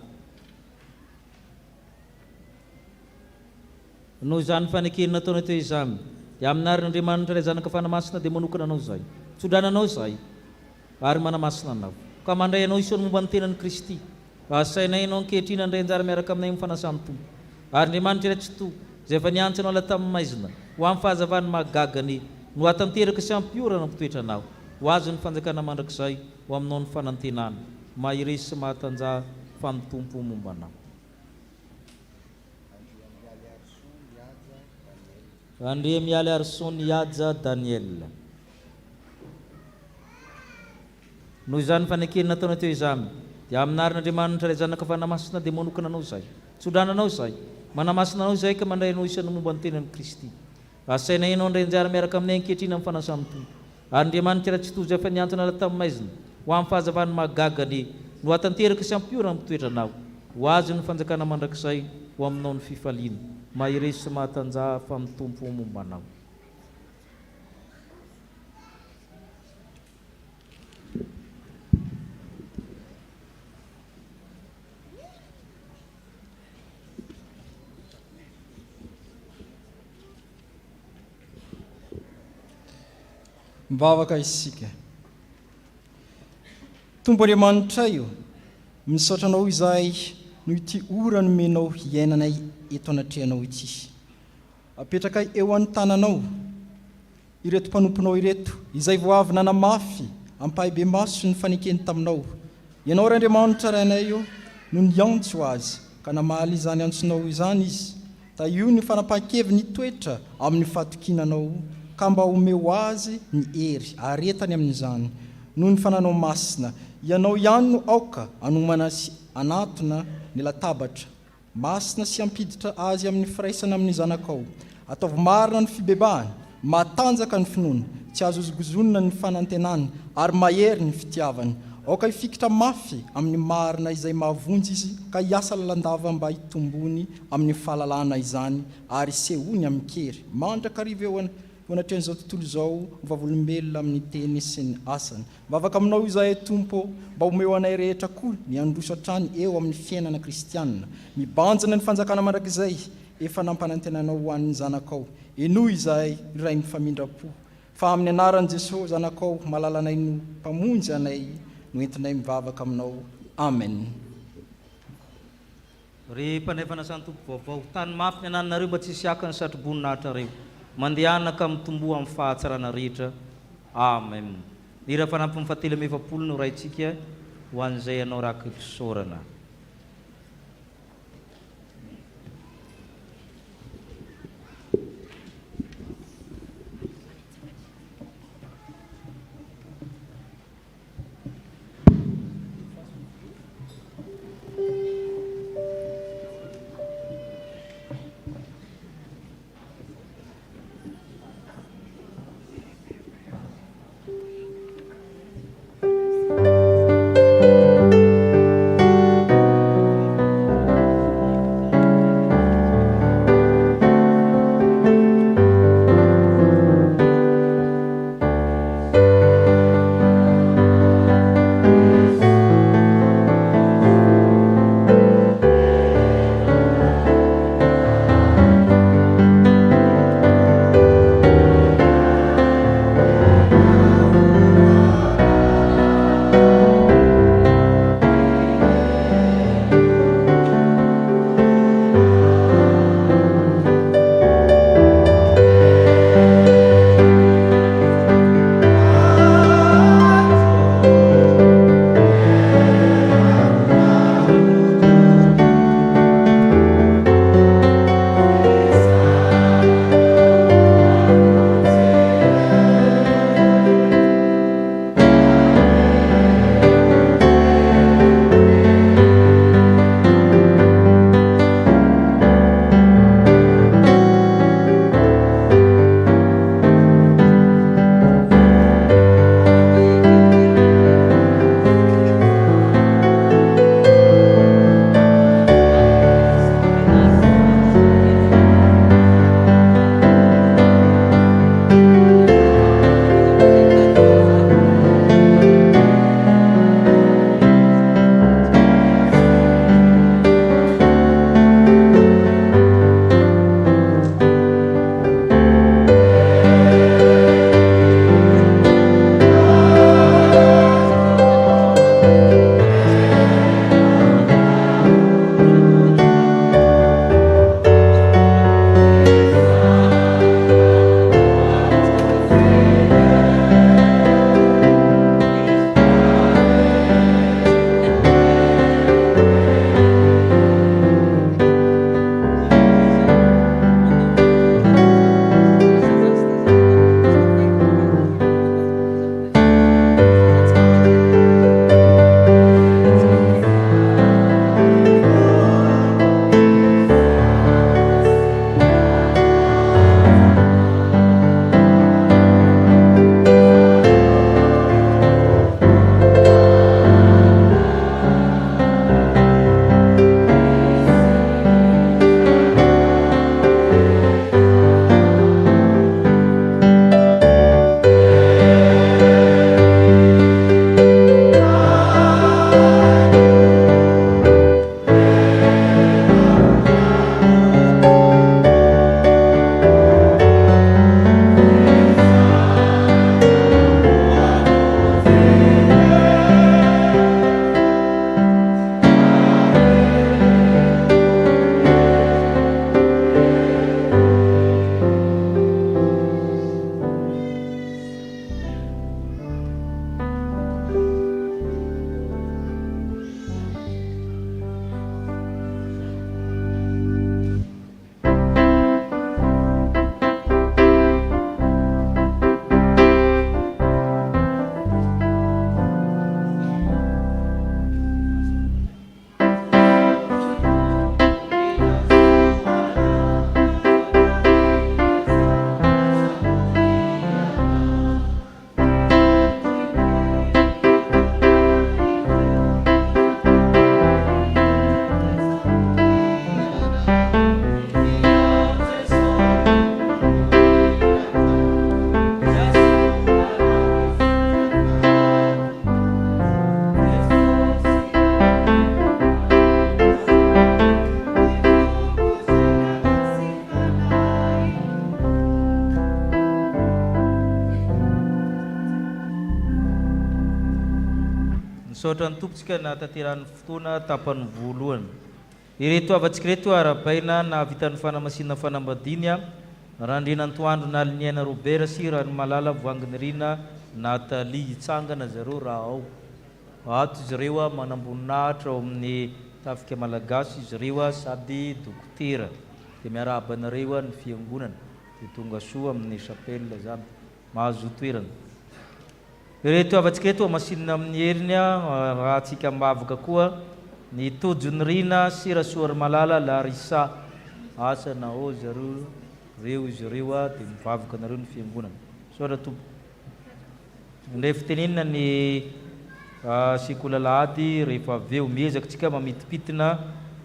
Noho izany fanekena nataona teo izany dia amin'Andriamanitra ilay zanaka fanamasina dia manokana anao izay, sodrananao izay ary manamasina anao ka mandray anao isan'ny momba ny tenan'i Kristy. Asainay ianao ankehitriny andray anjara miaraka aminay amin'ny fanasan'ny Tompo. Ary Andriamanitra ilay tsy to izay efa niantsonao laha tamin'ny maizina ho amin'ny fahazavany mahagagany no hatanteraka sy ampiorana mpitoetranao. Ho azo ny fanjakana mandrakizay ho aminao ny fanantenana, mahiresy sy mahatanja fa ny Tompo momba anao. Andrea Mialy Arson Aja Daniel. Noho izany fanekena nataona teo izany dia amin'Andriamanitra ilay zanaka fanamasina dia manokana anao izay, sodrananao izay, manamasina anao izay ka mandray anao isan'ny momba ny tenan'i Kristy. Asainay ianao andray anjara miaraka aminay ankehitriny amin'ny fanasan'ny Tompo. Ary Andriamanitra tsy tojo efa niantsona laha tamin'ny maizina ho amin'ny fahazavany mahagagany no hatanteraka sy ampiorana mpitoetranao. Ho azo ny fanjakana mandrakizay ho aminao ny fifaliana, mahiresy sy mahatanja fa ny Tompo momba anao. Mivavaka isika. Tompo Andriamanitra io, misaotra anao izay no ity ora nomenao hiainanay eto anatrehanao ity. Apetraka eo an-tananao ireto mpanomponao ireto izay voavy nanamafy ampahibe maso ny fanekeny taminao. Ianao ry Andriamanitra rainay io no niantso azy ka namaly izany antsonao izany izy. Da io ny fanapahan-keviny ny toetra amin'ny fahatokinanao ka mba omeo azy ny hery aretany amin'izany noho ny fananao masina. Ianao ihany no aoka anomana sy anatona ny latabatra masina sy ampiditra azy amin'ny firaisana amin'ny zanakao. Ataovy marina ny fibebahany, matanjaka ny finoana, tsy azo zogozonina ny fanantenany ary mahery ny fitiavany. Aoka hifikitra mafy amin'ny marina izay mahavonjy izy ka hiasa lalandava mba hitombony amin'ny fahalalana izany ary sehoany amin'ny kery. Mandraka ariva eo anatrehan'izao tontolo izao vavolombelona amin'ny teny sy ny asany. Mivavaka aminao izay Tompo mba omeo anay rehetra koa ny androso hatrany eo amin'ny fiainana kristianina. Mibanjana ny fanjakana mandrakizay efa nampanantenanao ho an'ny zanakao. Enoy izay iray ny famindrapo. Fa amin'ny anaran'i Jesosy zanakao malalanay no mpamonjy anay no entinay mivavaka aminao. Amen. Rehefa fanasany Tompo vaovao tany mafy ny ananareo mba tsisy akany satroboninahitra reo. Mandehanaka amin'ny tomboa amin'ny fahatsarana rehetra. Amen. Ira fanampy fahatelo amby efapolo no raintsika ho an'izay ianao raky fisaorana. misaotra ny tompontsika na tanterahany fotoana tapany voalohany. Ireto avatsika reto arabaina na vitan'ny fanamasinana fanambadiana randrenantoandro na aliniaina Robert sy rano malala voanginy rina Nathalie itsangana zareo raha ao. Ato izy ireo manamboninahitra ao amin'ny tafika malagasy izy ireo sady dokotera dia miarahaba anareo ny fiangonana dia tonga soa amin'ny chapelle zany mahazo toerana. Ireto avatsika reto masinina amin'ny heriny raha antsika mavaka koa ny tojony rina sy rasoary malala Larissa asana ao zareo reo izy ireo dia mivavaka anareo ny fiangonana. Soatra tompo. Indray fitenenina ny sikolalahady rehefa aveo miezaka tsika mamitipitina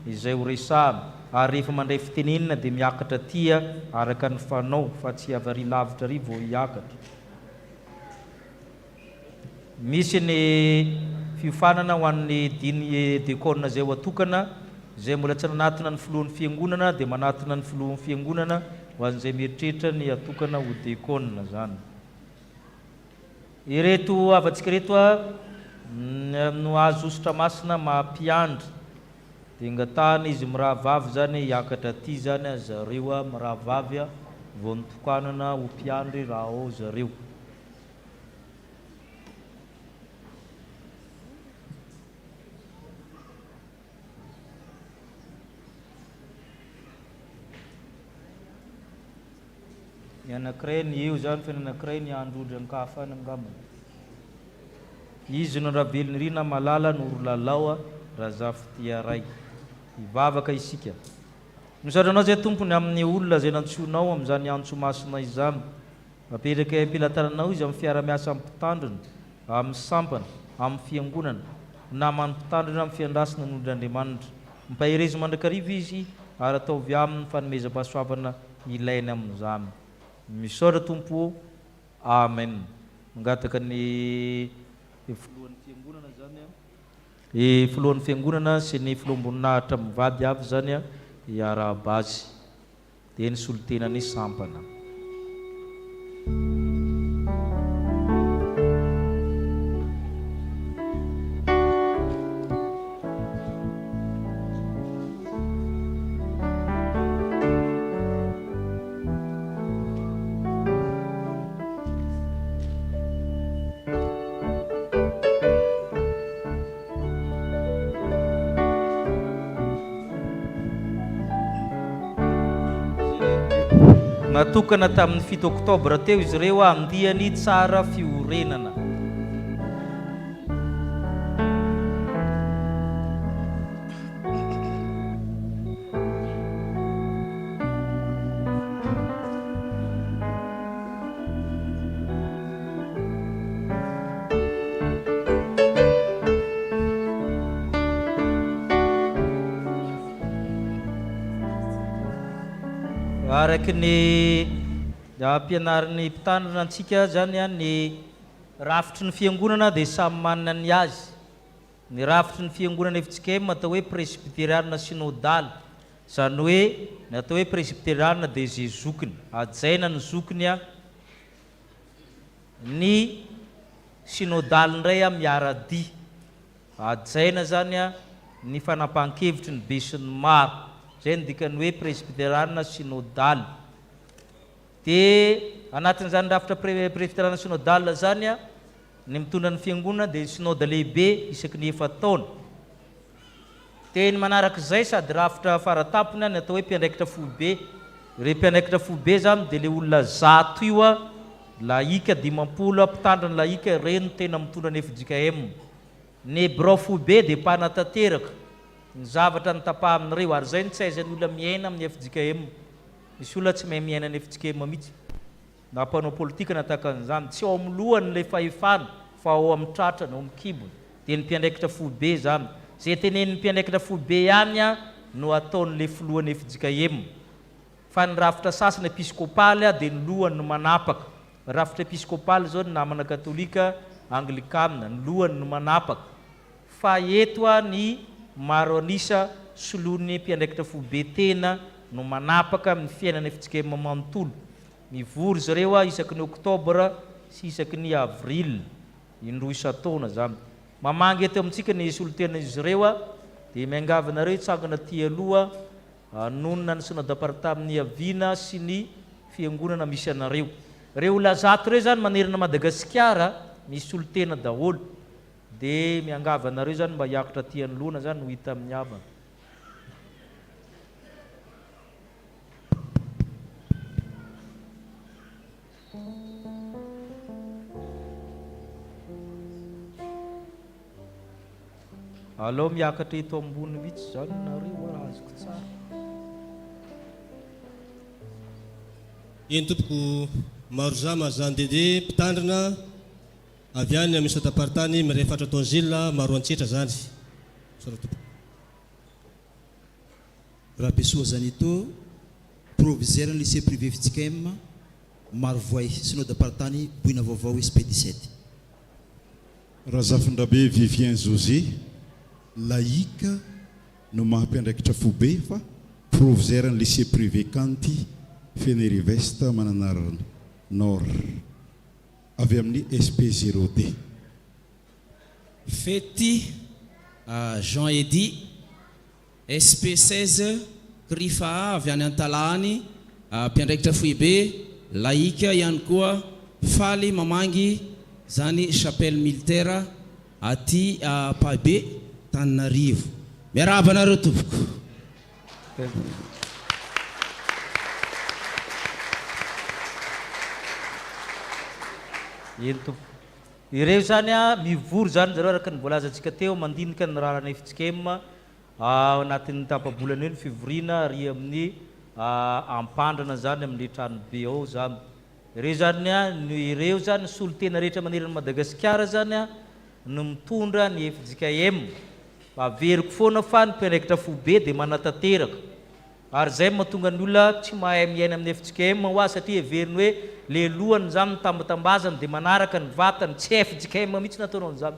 izay ho resahana ary rehefa mandray fitenenina dia miakatra tia araka ny fanao fa tsy avary lavitra ry vao hiakatra. Misy ny fiofanana ho an'ny diny dekona zay ho atokana zay mbola tsy nanatona ny filohan'ny fiangonana dia manatona ny filohan'ny fiangonana ho an'izay mieritreritra ny atokana ho dekona zany. Ireto avatsika reto no azo ositra masina mampiandry dia ngatahana izy mirahavavy zany hiakatra ty zany zareo mirahavavy vao nitokanana ho mpiandry raha ao zareo. Ny anankiray ny eo zany fa ny anankiray ny androdry ankafany angambany. Izy no ravelony rina malala no rolalao razafitia ray. Ivavaka isika. Misaotra anao zay tompony amin'ny olona zay nantsonao amin'izany antso masina izany. Apetraka ampilatananao izy amin'ny fiara-miasa amin'ny mpitandrina, amin'ny sampana, amin'ny fiangonana, na amin'ny mpitandrina amin'ny fiandrasana n'Andriamanitra. Mpaherezy mandrakariva izy ary ataovy aminy fanomezam-pahasoavana ilainy amin'izany. Misaotra tompo. Amen. Mangataka ny filohan'ny fiangonana zany filohan'ny fiangonana sy ny filoam-boninahitra mivady avy zany hiarahaba azy dia ny solotenany sampana. Natokana tamin'ny 7 Oktobra teo izy ireo andiany tsara fiorenana. Araky ny ampianarin'ny mpitandrina antsika zany ny rafitry ny fiangonana dia samy manana ny azy. Ny rafitry ny fiangonana FJKM atao hoe presbyteriana synodale, zany hoe ny atao hoe presbyteriana dia zay zokiny ajaina ny zokiny ny synodale ndray miaradi ajaina zany ny fanapahan-kevitry ny be sy ny maro. Zay ny dikany hoe presbyteriana synodale. Dia anatin'izany rafitra presbyteriana synodale zany ny mitondra ny fiangonana dia synode lehibe isaky ny 4 taona. Dia ny manarak'izay sady rafitra faratapony ny atao hoe mpiandraikitra foibe. Ireo mpiandraikitra foibe zany dia le olona 100 io laika 50 mpitandrina laika ireny tena mitondra ny FJKM. Ny bro foibe dia mpanatanteraka ny zavatra ny tapahamin'ireo ary zay ny tsy aizan'ny olona miaina amin'ny FJKM. Misy olona tsy mahay miaina amin'ny FJKM mihitsy na mpanao politika na tahaka an'izany, tsy ao amin'ny lohany ilay fahefana fa ao amin'ny tratrany, ao amin'ny kibony. Dia ny mpiandraikitra foibe zany, zay tenenin'ny mpiandraikitra foibe ihany no ataon'ilay filohan'ny FJKM. Fa ny rafitra sasany episkopaly dia ny lohany no manapaka. Rafitra episkopaly zao ny namana katolika anglikana, ny lohany no manapaka. Fa eto ny maro anisa soloan'ny mpiandraikitra foibe tena no manapaka amin'ny fiainana FJKM manontolo. Mivory zareo isaky ny Oktobra sy isaky ny Avril, indroa isa-taona zany. mamangy eto amintsika ny solotena izy ireo a dia miangavanareo hitsangana ty aloha nonona ny synadaparta amin'ny aviana sy ny fiangonana misy anareo. Reo lazato reo zany manerana Madagasikara misy solotena daholo dia miangavanareo zany mba hiakatra ty anoloana zany ho hita amin'ny havana. Alao miakatra eto ambony mihitsy zany nareo azoko tsara. Eny tompoko maro za mazany dede mpitandrina avy any amin'ny sadapartany mirefatra taonzila maro antsetra zany. Raha Pessoa zany ito proviseur ny lycée privé Fitsikem Marovoay sinodapartany Boina Vaovao SP17. Razafindrabe Vivien José laïque no mahampiandraikitra fobe fa proviseur ny lycée privé Kanty Fenériveste Mananarana Nord avy amin'ny SP0D. Fety Jean Edy SP16 Krifa avy any Antalahany mpiandraikitra foibe laïque ihany koa faly mamangy zany chapelle militaire aty Pabe Tananarivo. Miarahaba anareo tompoko. Ireo zany mivory zany zareo araka ny voalazantsika teo mandinika ny rarana Fitsikem anatin'ny tapabolana io ny fivoriana ary amin'ny ampandrana zany amin'ny trano be ao zany. Ireo zany ireo zany solotena rehetra manerana Madagasikara zany no mitondra ny FJKM. Averiko foana fa ny mpiandraikitra fobe dia manatanteraka. Ary zay mahatonga ny olona tsy mahay miaina amin'ny FJKM hoa satria heveriny hoe le lohany zany tambatambazany dia manaraka ny vatany tsy FJKM mihitsy nataonao an'izany.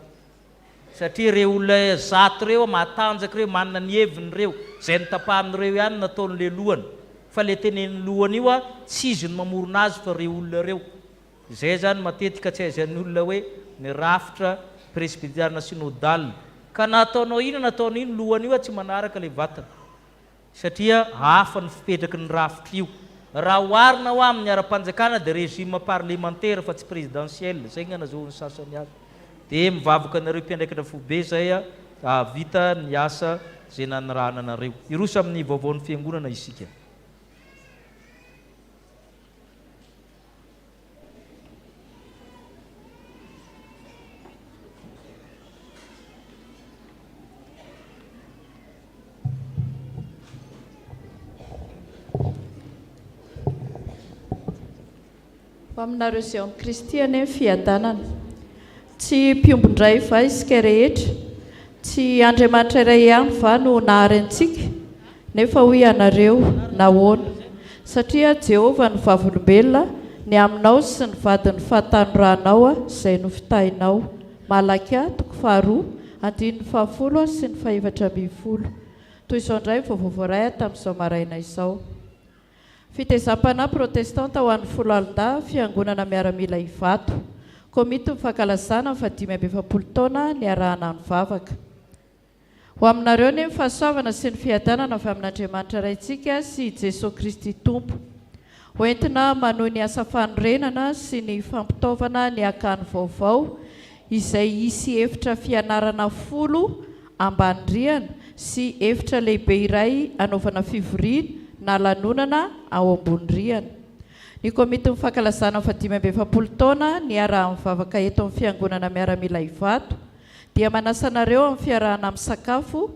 Satria reo olona zato reo matanjaka reo manana ny heviny reo zay nitapahan'ireo ihany nataon'le lohany. Fa le tenen'ny lohany io tsy izy ny mamorona azy fa reo olona reo. Zay zany matetika tsy aizan'ny olona hoe ny rafitra presbyteriana synodal. Ka nataonao ino nataonao ino lohany io tsy manaraka le vatany. Satria hafa ny fipetraky ny rafitra io. Raha oharina ho amin'ny ara-panjakana dia régime parlementaire fa tsy présidentiel. Zay ngana zao ny sasany azy. Dia mivavaka anareo mpiandraikitra fobe zay vita ny asa zay nanirahana anareo. Iroso amin'ny vaovaon'ny fiangonana isika. Aminareo izay amin'ny kristiana fiadanana tsy mpiombondray va isika rehetra, tsy Andriamanitra iray ihany va no nahary antsika nefa hoy ianareo nahoana, satria Jehovah ny vavolombelona ny aminao sy ny vadiny fahatanoranao izay no fitahinao. Malaka 2:10 sy ny 4:20. Toy izao indray vaovao voaray tamin'izao maraina izao. Fitezam-panahy protestanta ho an'ny folo alina fiangonana miaramila Ivato. Komity mifankalazana 570 taona ny arahana ny vavaka. Ho aminareo ny fahasoavana sy ny fiadanana avy amin'Andriamanitra raintsika sy Jesosy Kristy Tompo. Hoentina manohy ny asa fanorenana sy ny fampitaovana ny akany vaovao izay hisy efitra fianarana 10 ambandriana sy efitra lehibe iray anaovana fivoriana na lanonana ao amboniriana. Ny komity mifankalazana 570 taona ny arahan'ny vavaka eto amin'ny fiangonana miaramila Ivato dia manasanareo amin'ny fiarahana amin'ny sakafo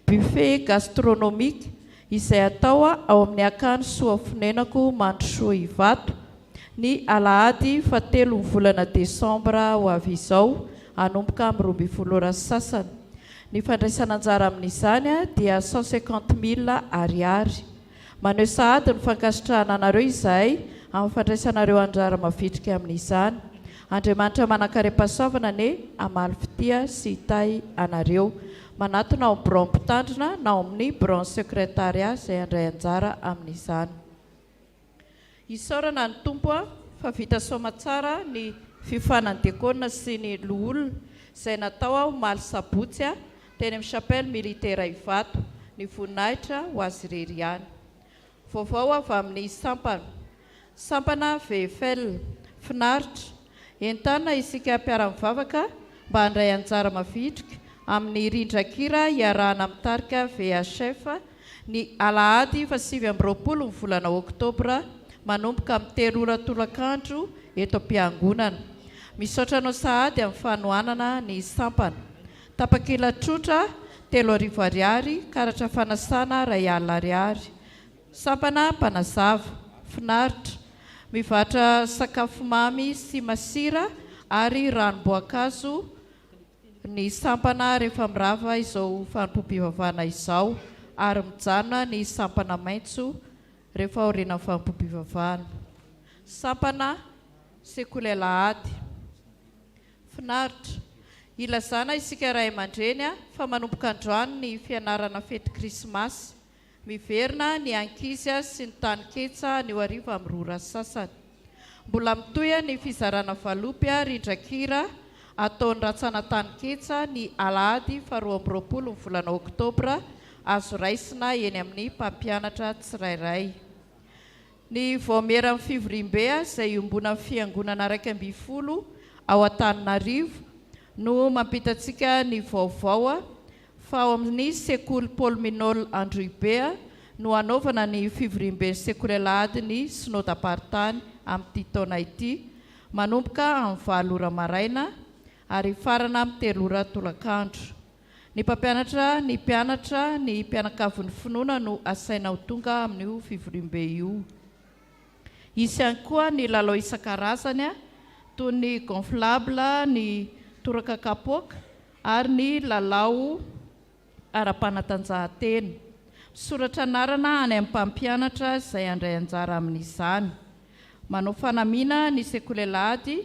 buffet gastronomique izay atao ao amin'ny akany soafonenako Mandrosoa Ivato ny alahady 7 volana Desambra ho avy izao anomboka amin'ny 12 sasany. Ny fandraisana anjara amin'izany dia 150,000 ariary. Maneho sahady ny fankasitrahana anareo izahay amin'ny fandraisanareo anjara mavitrika amin'izany. Andriamanitra manankaream-pahasoavana ne amaly fitia sy hitay anareo. Manatona ao bron mpitandrina na ao amin'ny bron secrétariat izay andray anjara amin'izany. Isaorana ny tompo fa vita soa tsara ny fifanany dekona sy ny loholona izay natao ao maly sabotsy teny amin'ny chapelle militaire Ivato ny voninahitra ho azy irery ihany. Vaovao avy amin'ny sampana VFL finaritra entanina isika mpiara-mivavaka mba handray anjara mavitrika amin'ny rindran-kira iarahana mitarika VHF ny alahady 7 ny volana oktobra manomboka amin'ny 3 ora tolakandro eto am-piangonana. Misaotra anao sahady amin'ny fanohanana ny sampana. Tapakila trotra 3 ariary, karatra fanasana 2 ariary. Sampana mpanazava finaritra mivatra sakafo mamy sy masira ary ranom-boankazo ny sampana rehefa mirava izao fanompom-pivavahana izao ary mijanona ny sampana maitso rehefa aoriana fanompom-pivavahana. Sampana sekoly alahady finaritra ilazana isika ray aman-dreny fa manomboka androany ny fianarana fety krismasy miverina ny ankizy sy ny tany-ketsa ny hariva amin'ny rora sasany. Mbola mitoya ny fizarana valopy rindran-kira ataony ratsana tany-ketsa ny alahady 12 ny volana oktobra azo raisina eny amin'ny mpampianatra tsirairay. Ny voamera amin'ny Fivoriambe izay ombona amin'ny fiangonana 12 ao Antananarivo no mampitatsika ny vaovao fa ao amin'ny sekoly Paul Minol Androibe no anaovana ny Fivoriambe sekoly alahady ny synodam-paritany amin'ity taona ity manomboka amin'ny 7 ora maraina ary farana amin'ny 3 ora tolakandro. Ny mpampianatra, ny mpianatra, ny mpianakavin'ny finoana no asaina ho tonga amin'io Fivoriambe io. Isy ihany koa ny lalao isan-karazany toy ny gonflable, ny toraka kapoaka ary ny lalao ara-panatanjahantena. Soratra anarana any amin'ny mpampianatra izay handray anjara amin'izany. Manao fanamiana ny sekoly alahady,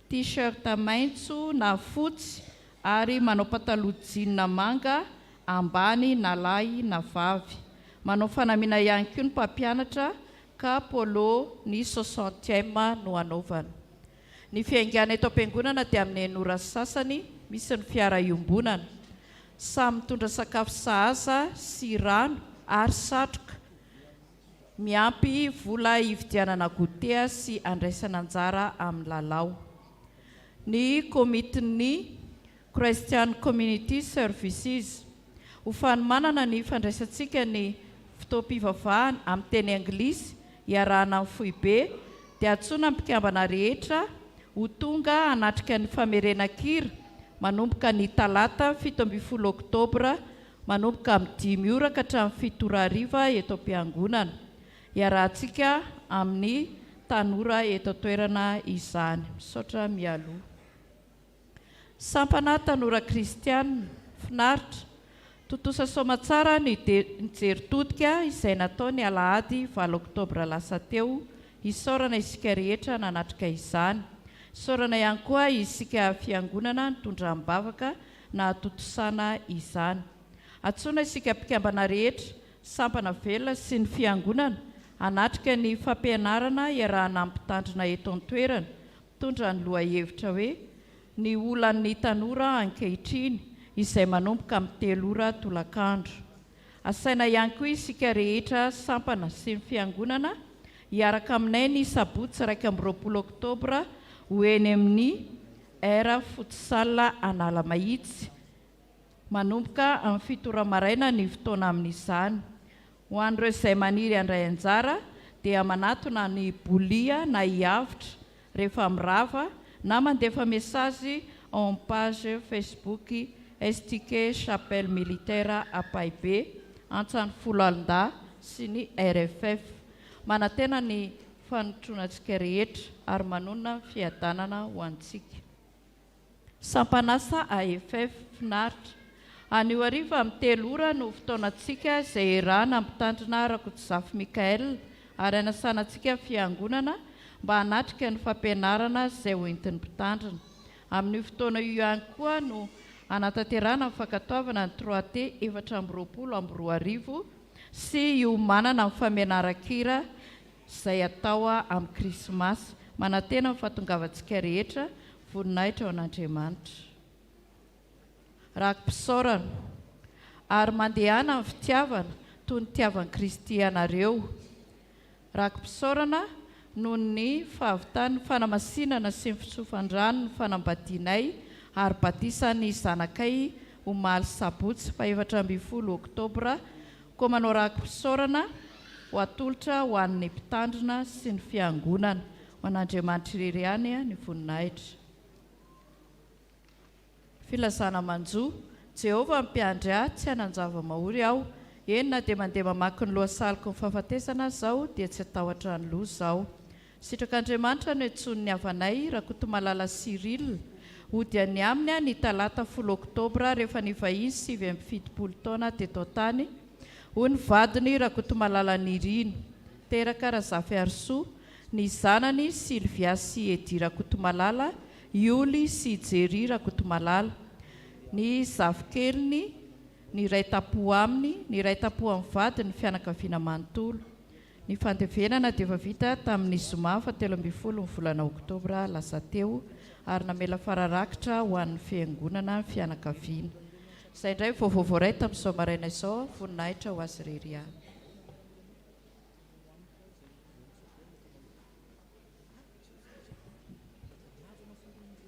t-shirt maitso na fotsy ary manao pataloha jean manga ambany na lahy na vavy. Manao fanamiana ihany koa ny mpampianatra ka polo ny 60e no anaovana. Ny fiaingana eto am-piangonana dia amin'ny 9 ora sasany misy ny fiara iombonana. Samy mitondra sakafo sahaza sy rano ary satroka. Miampy vola hividianana goûter sy andraisana anjara amin'ny lalao. Ny komitin'ny Christian Community Services ho fanomanana ny fandraisantsika ny fotoam-pivavahana amin'ny teny anglisy iarahana amin'ny foibe dia atsoina mpikambana rehetra ho tonga hanatrika ny famerenan-kira manomboka ny talata 17 oktobra manomboka amin'ny 5 ora ka hatramin'ny 7 ora hariva eto am-piangonana. Iarahantsika amin'ny tanora eto toerana izany. Misaotra mialoha. Sampana tanora kristiana finaritra totosa somatsara ny jeritodika izay natao ny alahady 7 oktobra lasa teo isaorana isika rehetra nanatrika izany. Isaorana ihany koa isika fiangonana nitondra mibavaka na atotosana izany. Atsoina isika mpikambana rehetra sampana velona sy ny fiangonana hanatrika ny fampianarana iarahana ampitandrina eto an-toerana mitondra ny lohahevitra hoe ny olan'ny tanora ankehitriny izay manomboka amin'ny 3 ora tolakandro. Asaina ihany koa isika rehetra sampana sy ny fiangonana hiaraka aminay ny sabotsy 20 oktobra ho eny amin'ny era futsal Analamahitsy manomboka amin'ny 7 ora maraina ny fotoana amin'izany. Ho an'ireo izay maniry handray anjara dia manatona ny bolia na hiavitra rehefa mirava na mandefa mesazy en page Facebook STK Chapelle Militaire Apaibe Antsan Fulalda sy ny RFF. Manantena ny fanotroantsika rehetra ary manona fiadanana ho antsika. Sampanasa AFF finaritra. Anio hariva amin'ny 3 ora no fotoanantsika izay iarahana ampitandrina Rakotomanga Mikael ary anasanantsika fiangonana mba hanatrika ny fampianarana izay ho entin'ny mpitandrina. Amin'ny fotoana io ihany koa no anatanterahana ny fankatoavana ny 3T 420 sy iomanana amin'ny famianaran-kira izay atao amin'ny krismasy. Manantena ny fahatongavantsika rehetra voninahitra ao an'Andriamanitra. rakim-pisaorana ary mandehana amin'ny fitiavana toy ny tiavan'i Kristy ianareo. Rakim-pisaorana noho ny fahavitany fanamasinana sy ny fisofan-drano ny fanambadianay ary batisan'ny zanakay omaly sabotsy 14 oktobra, koa manao rakim-pisaorana ho atolotra ho an'ny mpitandrina sy ny fiangonana. Ho an'Andriamanitra irery ihany ny voninahitra. Filazana manjo. Jehovah mpiandry ahy, tsy hanan-java-mahory aho. Enina dia mandeha mamaky ny lohasaliko ny fahafatesana zao dia tsy atahotra ny loha zao. Sitrak'Andriamanitra no etson'ny havanay Rakotomalala Cyril, ody any aminy ny talata 10 oktobra rehefa nivahiny 7 taona teto tany. Hoy ny vadiny Rakotomalala Nirino, teraka Razafy Arsoa, ny zanany Sylvia sy Edy Rakotomalala, Ioly sy Jery Rakotomalala, ny zafikeliny, ny ray tapo aminy, ny ray tapo amin'ny vady ny fianakaviana manontolo. Ny fandevenana dia efa vita tamin'ny zoma 17 ny volana oktobra lasa teo ary namela fararakitra ho an'ny fiangonana fianakaviana. Izay indray vaovao voaray tamin'izao maraina izao, voninahitra ho azy irery ihany.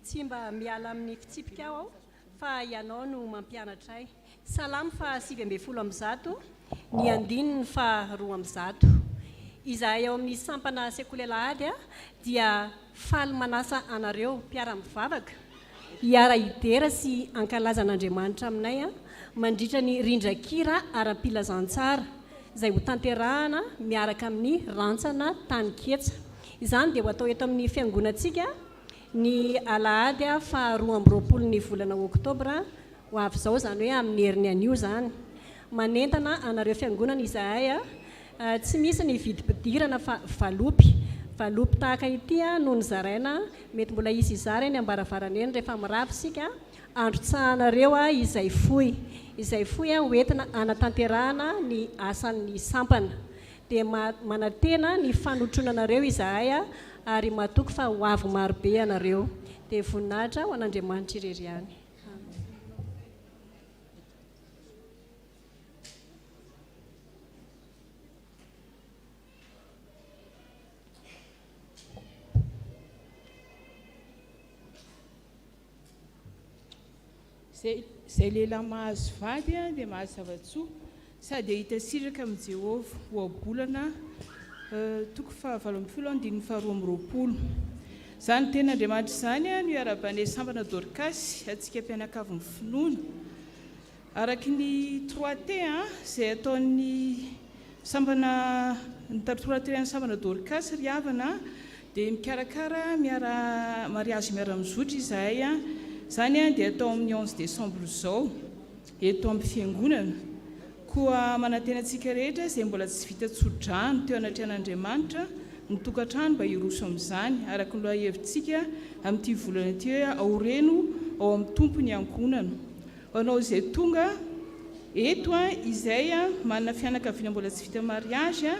Tsy mba miala amin'ny fitsipika aho fa ianao no mampianatra ay. Salamo fa 7:10 ny andininy fa 2:10. Izahay ao amin'ny sampana sekolelahady dia faly manasa anareo mpiara-mivavaka hiara idera sy ankalazan'Andriamanitra aminay mandritra ny rindran-kira ara-pilazantsara izay ho tanterahana miaraka amin'ny rantsana tany ketsa. Izany dia ho atao eto amin'ny fiangonantsika ny alahady fa 20 ny volana oktobra ho avy izao, zany hoe amin'ny heriny anio zany. Manentana anareo fiangonana izahay tsy misy ny vidim-pidirana fa valopy tahaka ity noho ny zaraina, mety mbola izy izara ny ambaravarana eny rehefa mirafy sika androtsahanareo izay foy hoentina anatanterahana ny asan'ny sampana. Dia manatena ny fanotronanareo izahay ary matoky fa ho avy marobe anareo. Dia voninahitra ho an'Andriamanitra irery ihany. Zay lehilahy mahazo vady dia mahazo zava-tsoa sady hita siraka amin'ny Jehovah ho abolana toko 7:12. Zany tena Andriamanitra izany no iarabanay sambana Dorcas atsika mpianakavin'ny finoana araky ny 3T izay ataon'ny sambana ny 3T ny sambana Dorcas riavana dia mikarakara miara mariazy miara-mizotra izahay zany dia atao amin'ny 11 décembre zao eto amin'ny fiangonana. Koa manantena antsika rehetra izay mbola tsy vita tsodrano teo anatrehan'Andriamanitra ny tokantrano mba hiroso amin'izany araka ny loha-hevitsika amin'ity volana ity hoe aoreno ao amin'ny tompony ankonana. Anao izay tonga eto izay manana fianakaviana mbola tsy vita mariage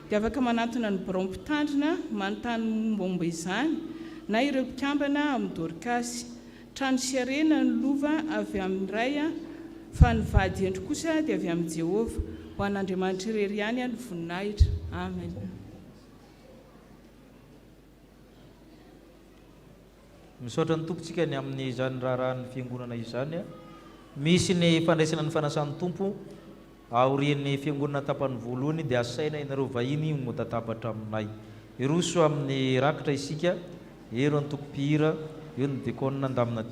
dia afaka manantona ny barao mpitandrina manontany mombamomba izany na ireo mpikambana amin'ny Dorcas. Trano siarena ny lova avy amin'ny ray fa ny vady endry kosa dia avy amin'ny Jehovah. Ho an'Andriamanitra irery ihany ny voninahitra. Amen. Misaotra ny tompontsika ny amin'ny izany raharahan'ny fiangonana izany. Misy ny fandraisana ny fanasan'ny tompo aorian'ny fiangonana tapany voalohany dia asaina ianareo vahiny modatabatra aminay. Iroso amin'ny rakitra isika, ero ny tokom-pihira, eo ny dekona andamina.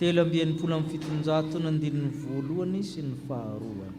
telo amby enimpolo amin'ny fitonjato ny andininy voalohany sy ny faharoany.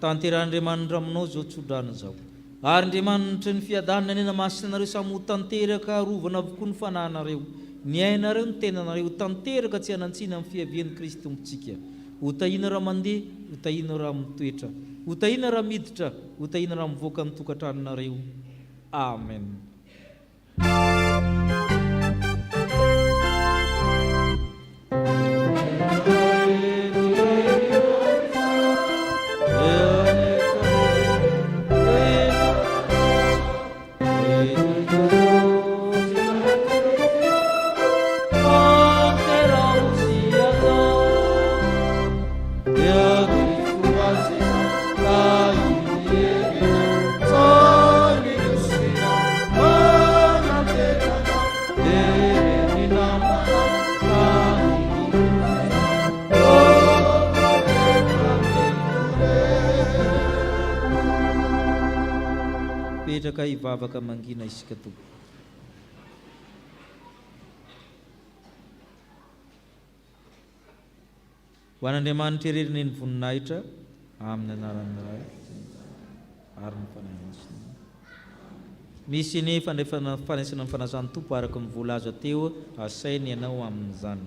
Tanteran'Andriamanitra aminao zao tsodrana zao. Ary Andriamanitra ny fiadanana nena masinareo samy ho tanteraka rovana avokoa ny fanahinareo. Ny ainareo ny tenanareo tanteraka tsy hanantsina amin'ny fiavian'i Kristy tompontsika. Ho tahina raha mandeha, ho tahina raha mitoetra, ho tahina raha miditra, ho tahina raha mivoaka ny tokantranonareo. Amen. Petraka hivavaka mangina isika Tompo. Ho an'Andriamanitra ireny ny voninahitra amin'ny anaran'ny Ray ary ny Fanahy Masina. Misy ny fandraisana ny fanazan'ny Tompo araka ny voalaza teo, asainy ianao amin'izany.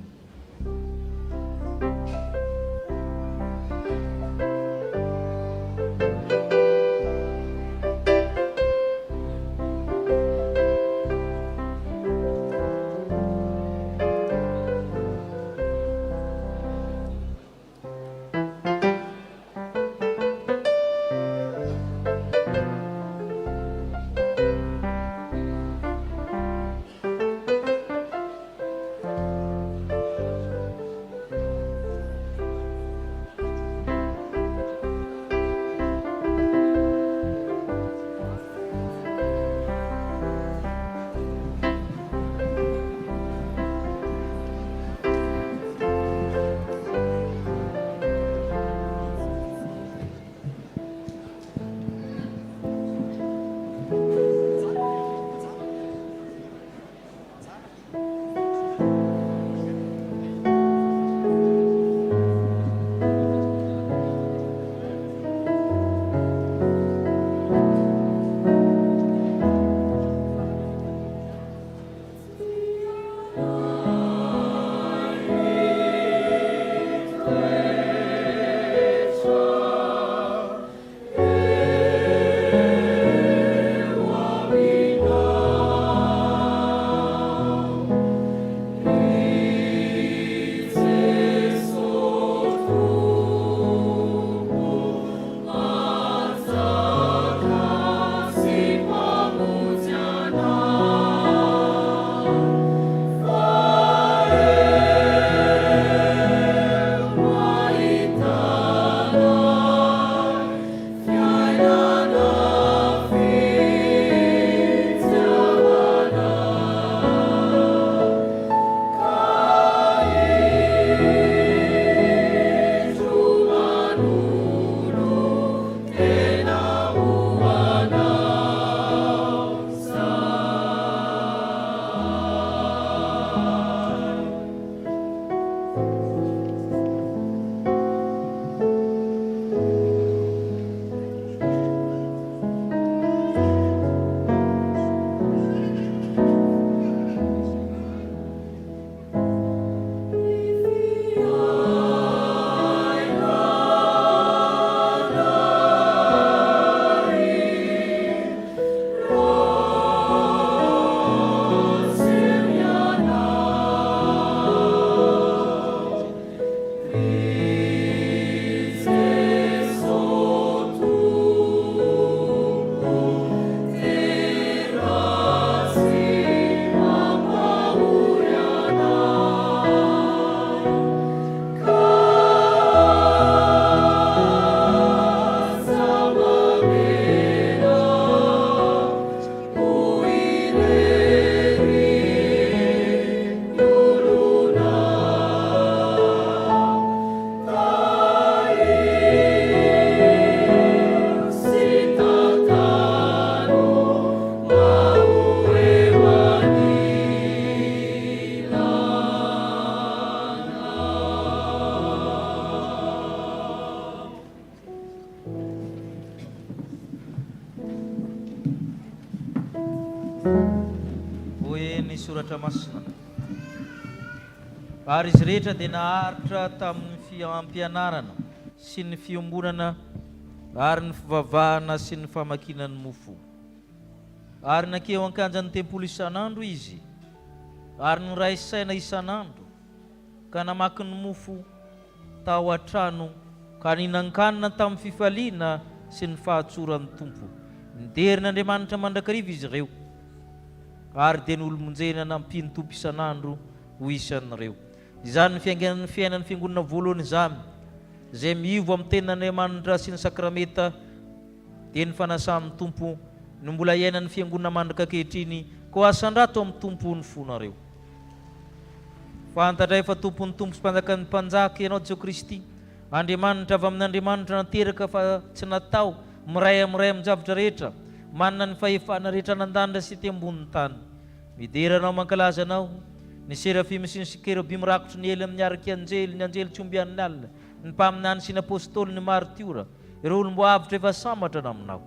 Andriamanitra masina. Ary izy rehetra dia naharitra tamin'ny fiampianarana sy ny fiombonana ary ny fivavahana sy ny famakinany mofo. Ary nakeo ankanjany tempolo isan'andro izy, ary noray saina isan'andro, ka namaky ny mofo tao an-trano ka ninan-kanina tamin'ny fifaliana sy ny fahatsoran'ny tompo. Niderin'Andriamanitra mandrakariva izy ireo, ary dia nolomonjena nampiny tompo isan'andro ho isan'ireo. Izany ny fiangenan'ny fiainan'ny fiangonana voalohany izany, izay miivo amin'ny tenin'Andriamanitra sy ny sakrameta, dia ny fanasan'ny tompo no mbola iainan'ny fiangonana mandraka ankehitriny, ko asan-drato amin'ny tompo ny fonareo. Fantatra fa tompon'ny tompo sy mpanjakan'ny mpanjaka ianao Jesosy Kristy, Andriamanitra avy amin'ny Andriamanitra nateraka fa tsy natao miray amin'ny zavatra rehetra, manana ny fahefana rehetra nandandra sy ty ambonin'ny tany. Mideranao mankalaza anao ny serafimy sy ny kerubim rakotry ny ely amin'ny araky anjely, ny anjely tsy ombian'ny alina, ny mpaminany sy ny apôstôly, ny martiora, ireo olom-boavitra efa sambatra aminao.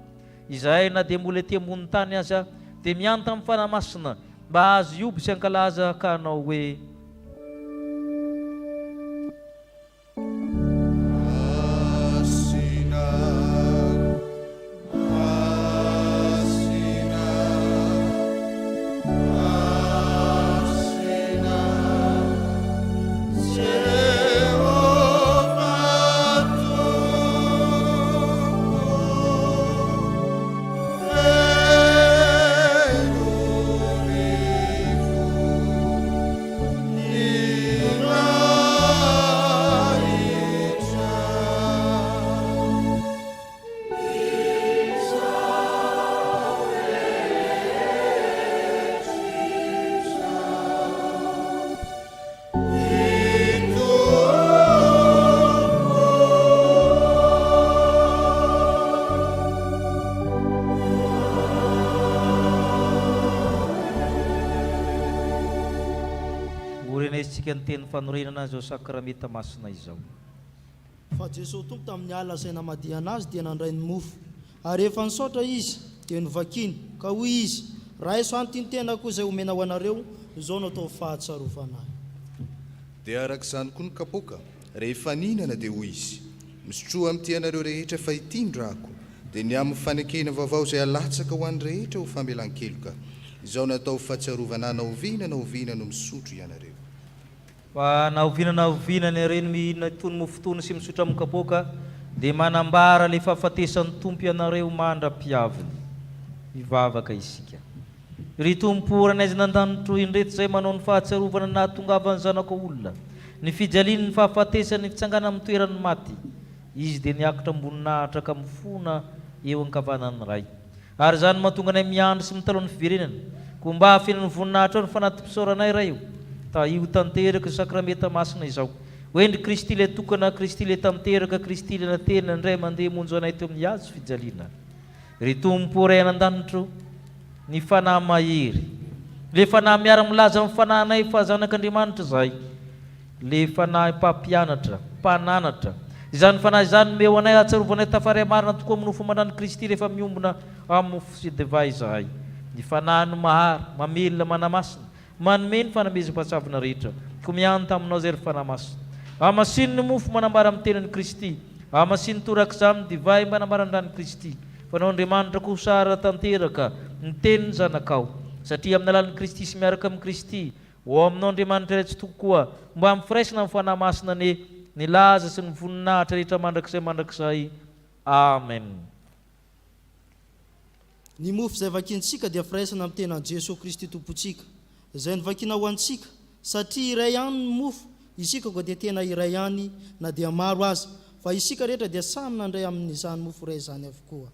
Izahay na dia mbola ety ambonin'ny tany aza dia mianta amin'ny fanamasina mba azo ioby sy ankalaza ka anao hoe ny teny fanorenana zao sakrameta masina izao. Fa Jesosy tompo tamin'ny alina izay namadiana azy dia nandray ny mofo, ary rehefa nisaotra izy dia novakiny ka hoy izy, raha iso anty ny tenako izay omena ho anareo, izao no atao fahatsiarovana ahy. Dia arak'izany koa ny kapoaka, rehefa ninana dia hoy izy, misotroa amin'ity anareo rehetra fa ity ny drako, dia ny amin'ny fanekena vaovao izay alatsaka ho an'ny rehetra ho famelan-keloka, izao no atao fahatsiarovana na oviana no misotro ianareo. Fa na oviana ireny mihinana itony mofo sy misotra amin'ny kapoaka dia manambara le fahafatesan'ny tompo ianareo mandra-piaviny. Mivavaka isika. Ry tompo ranaizy nandanitro indreto izay manao ny fahatsiarovana nahatongavany zanako olona, ny fijaliany ny fahafatesany fitsangana amin'ny toeran'ny maty, izy dia niakatra amboninahitra ka mifona eo ankavanan'ny ray. Ary izany mahatonga anay miandry sy mitaloha ny fiverenana, ko mba hahafianany voninahitra ao ny fanatim-pisaoranay ray io, ta io tanteraka sakrameta masina izao. Hoendry Kristy le tokana, Kristy le tanteraka, Kristy le natena indray mandeha monjo anay teo amin'ny azo fijaliana. Ry tompo ray anan-danitro, ny fanahy mahery, le fanahy miara-milaza amin'ny fanahinay fa zanak'Andriamanitra zay, le fanahy mpampianatra, mpananatra, izany fanahy izany meo anay ahatsiarovanay tafary marina tokoa amin'ny nofo mandrany Kristy rehefa miombona amin'ny mofo sy divay zahay. Ny fanahy no mahary, mamelona, manamasina, manome ny fanomezam-pahatsavana rehetra, ko mianta aminao zay ry fanahy masina. Hamasiny ny mofo manambara amin'ny tenan'ny Kristy, hamasiny torak'izany divay manambara andrany Kristy. Fanao Andriamanitra ko sara tanteraka ny tenin'ny zanakao, satria amin'ny alalan'ny Kristy sy miaraka amin'ny Kristy, ho aminao Andriamanitra iray tsy tokoa, mba mifiraisana amin'ny fanahy masina ny laza sy ny voninahitra rehetra mandrakizay. Amen. Ny mofo izay vakintsika dia firaisana amin'ny tenan'i Jesosy Kristy tompontsika, izay nivakina ho antsika, satria iray ihany ny mofo, isika koa dia tena iray ihany na dia maro aza, fa isika rehetra dia samy nandray amin'izany mofo iray izany avokoa.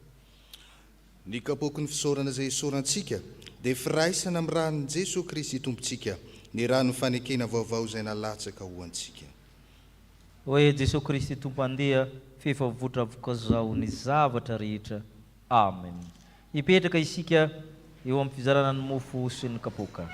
Ny kapoaky ny fisaorana izay isaorantsika dia firaisana amin'ny ranon'i Jesosy Kristy tompontsika, ny ranon'ny fanekena vaovao izay nalatsaka ho antsika. Oe Jesosy Kristy tompo andeha, fefavotra avoka zao ny zavatra rehetra. Amen. Hipetraka isika eo amin'ny fizarana ny mofo sy ny kapoaka.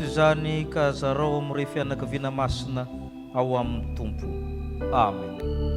izany ka zarao amin'ireo fianakaviana masina ao amin'ny tompo. Amen. Amen.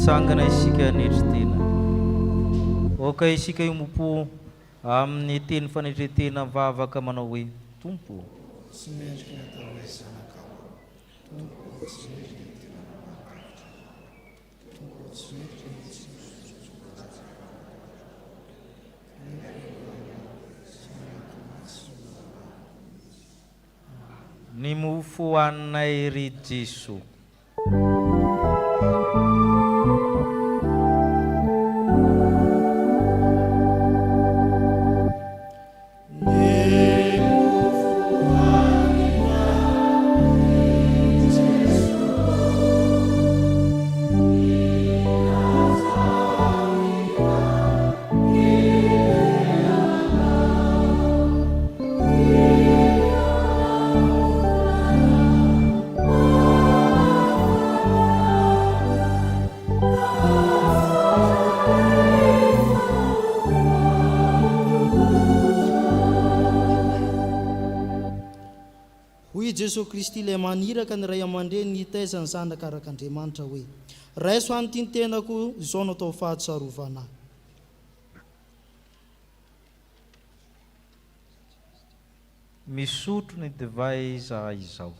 mitsangana isika anetritena. Oka isika iomopo amin'ny teny fanetretena vavaka manao hoe Tompo. Ny mofo hohaninay ry Jesoa. Jesosy Kristy ilay maniraka ny ray aman-dreny ny taizany zanaka araka Andriamanitra hoe raiso an'ity ny tenako izao no atao fahatsarovana. Misotro ny divay izahay izao.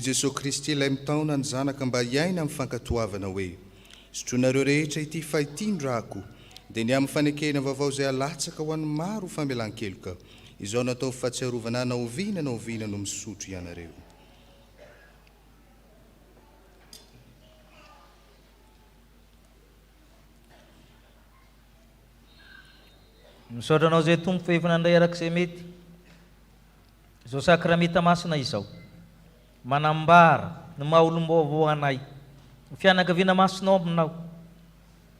Jesosy Kristy ilay mitaona ny zanaka mba hiaina amin'ny fankatoavana hoe sotronareo rehetra ity fahitin-drako dia ny amin'ny fanekena vaovao izay alatsaka ho an'ny maro famelan-keloka izao natao fahatsiarovana naoviana no misotro ianareo. Misaotra anao izay Tompo fa efa nandray arak'izay mety izao sakramenta masina izao manambara ny maha-olom-baovao anay ny fianakaviana masinao aminao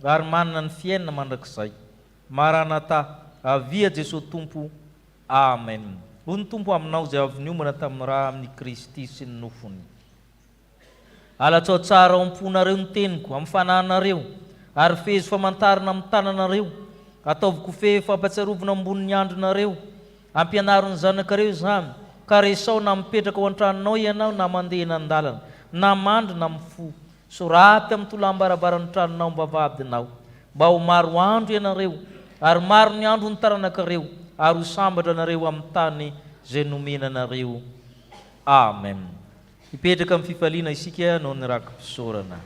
ary manana ny fiainana mandrakizay. Maranatha, avia Jesosy Tompo. Amen. Hoy ny Tompo aminao izay avy niomana tamin'ny raha amin'ny Kristy sy ny nofony. Alatsao tsara ao am-ponareo ny teniko amin'ny fanahinareo ary fezo famantarana amin'ny tananareo. Ataoviko fe fampatsiarovana ambonin'ny andronareo ampianarony zanakareo izany ka resao na mipetraka ao an-tranonao ianao na mandeha eny an-dalana na mandry na mifo. Soraty amin'ny tolambarabaran'ny tranonao mba vadinao mba ho maro andro ianareo ary maro ny andro ny taranakareo ary ho sambatra anareo amin'ny tany izay nomenanareo. Amen. Hipetraka amin'ny fifaliana isika noho ny rakim-pisaorana.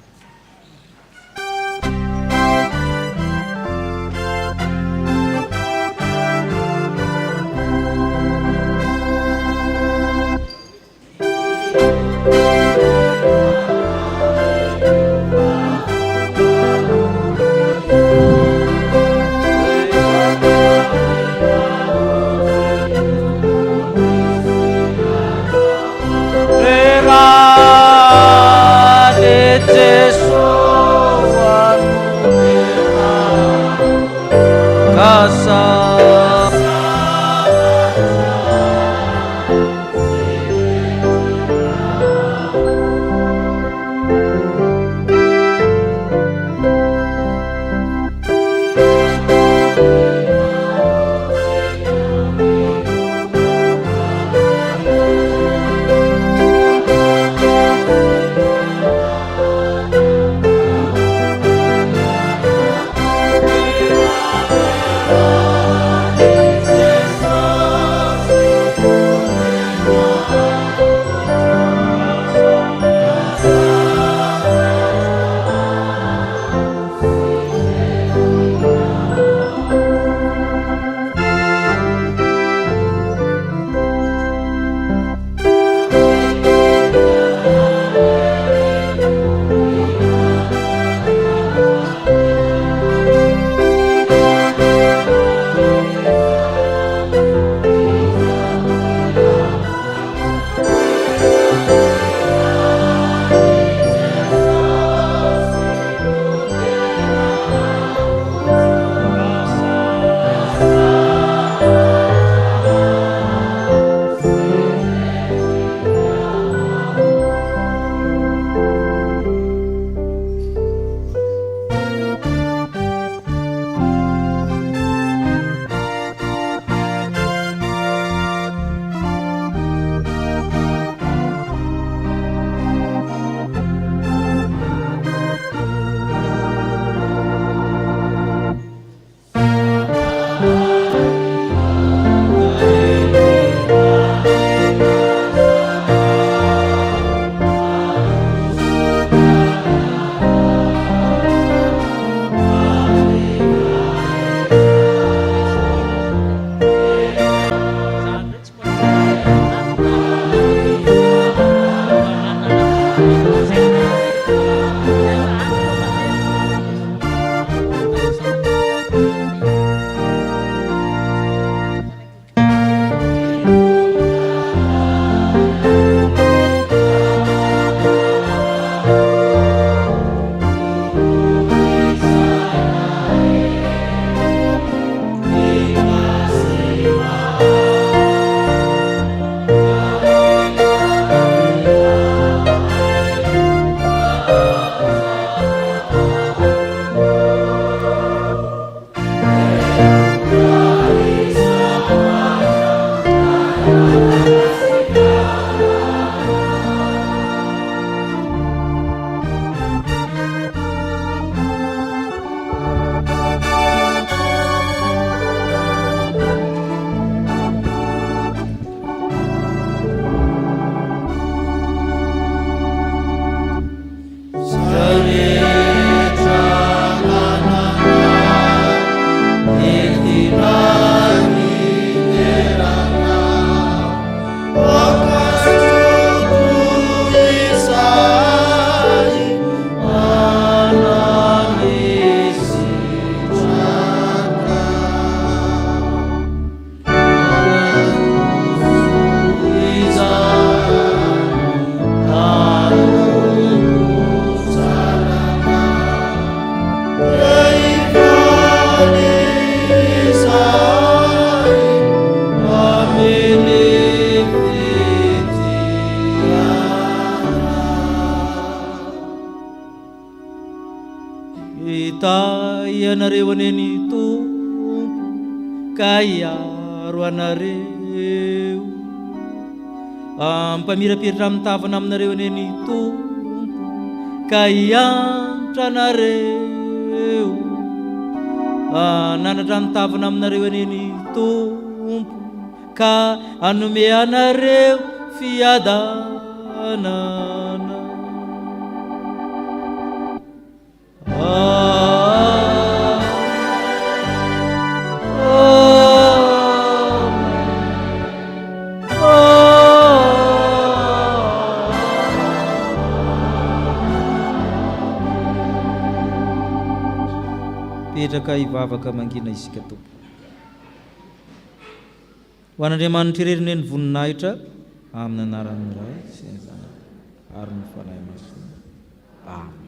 Ianareo aneny Tompo ka iaro anareo, ampamirapiratra amin'ny tavana aminareo aneny Tompo ka iantra anareo, nanatra ny tavana aminareo aneny Tompo ka anome anareo fiadanana. Petraka ivavaka mangina isika Tompo. Ho an'Andriamanitra ireny ny voninahitra amin'ny anaran'ny Ray sy ny Zanaka ary ny fanahy masina. Amen.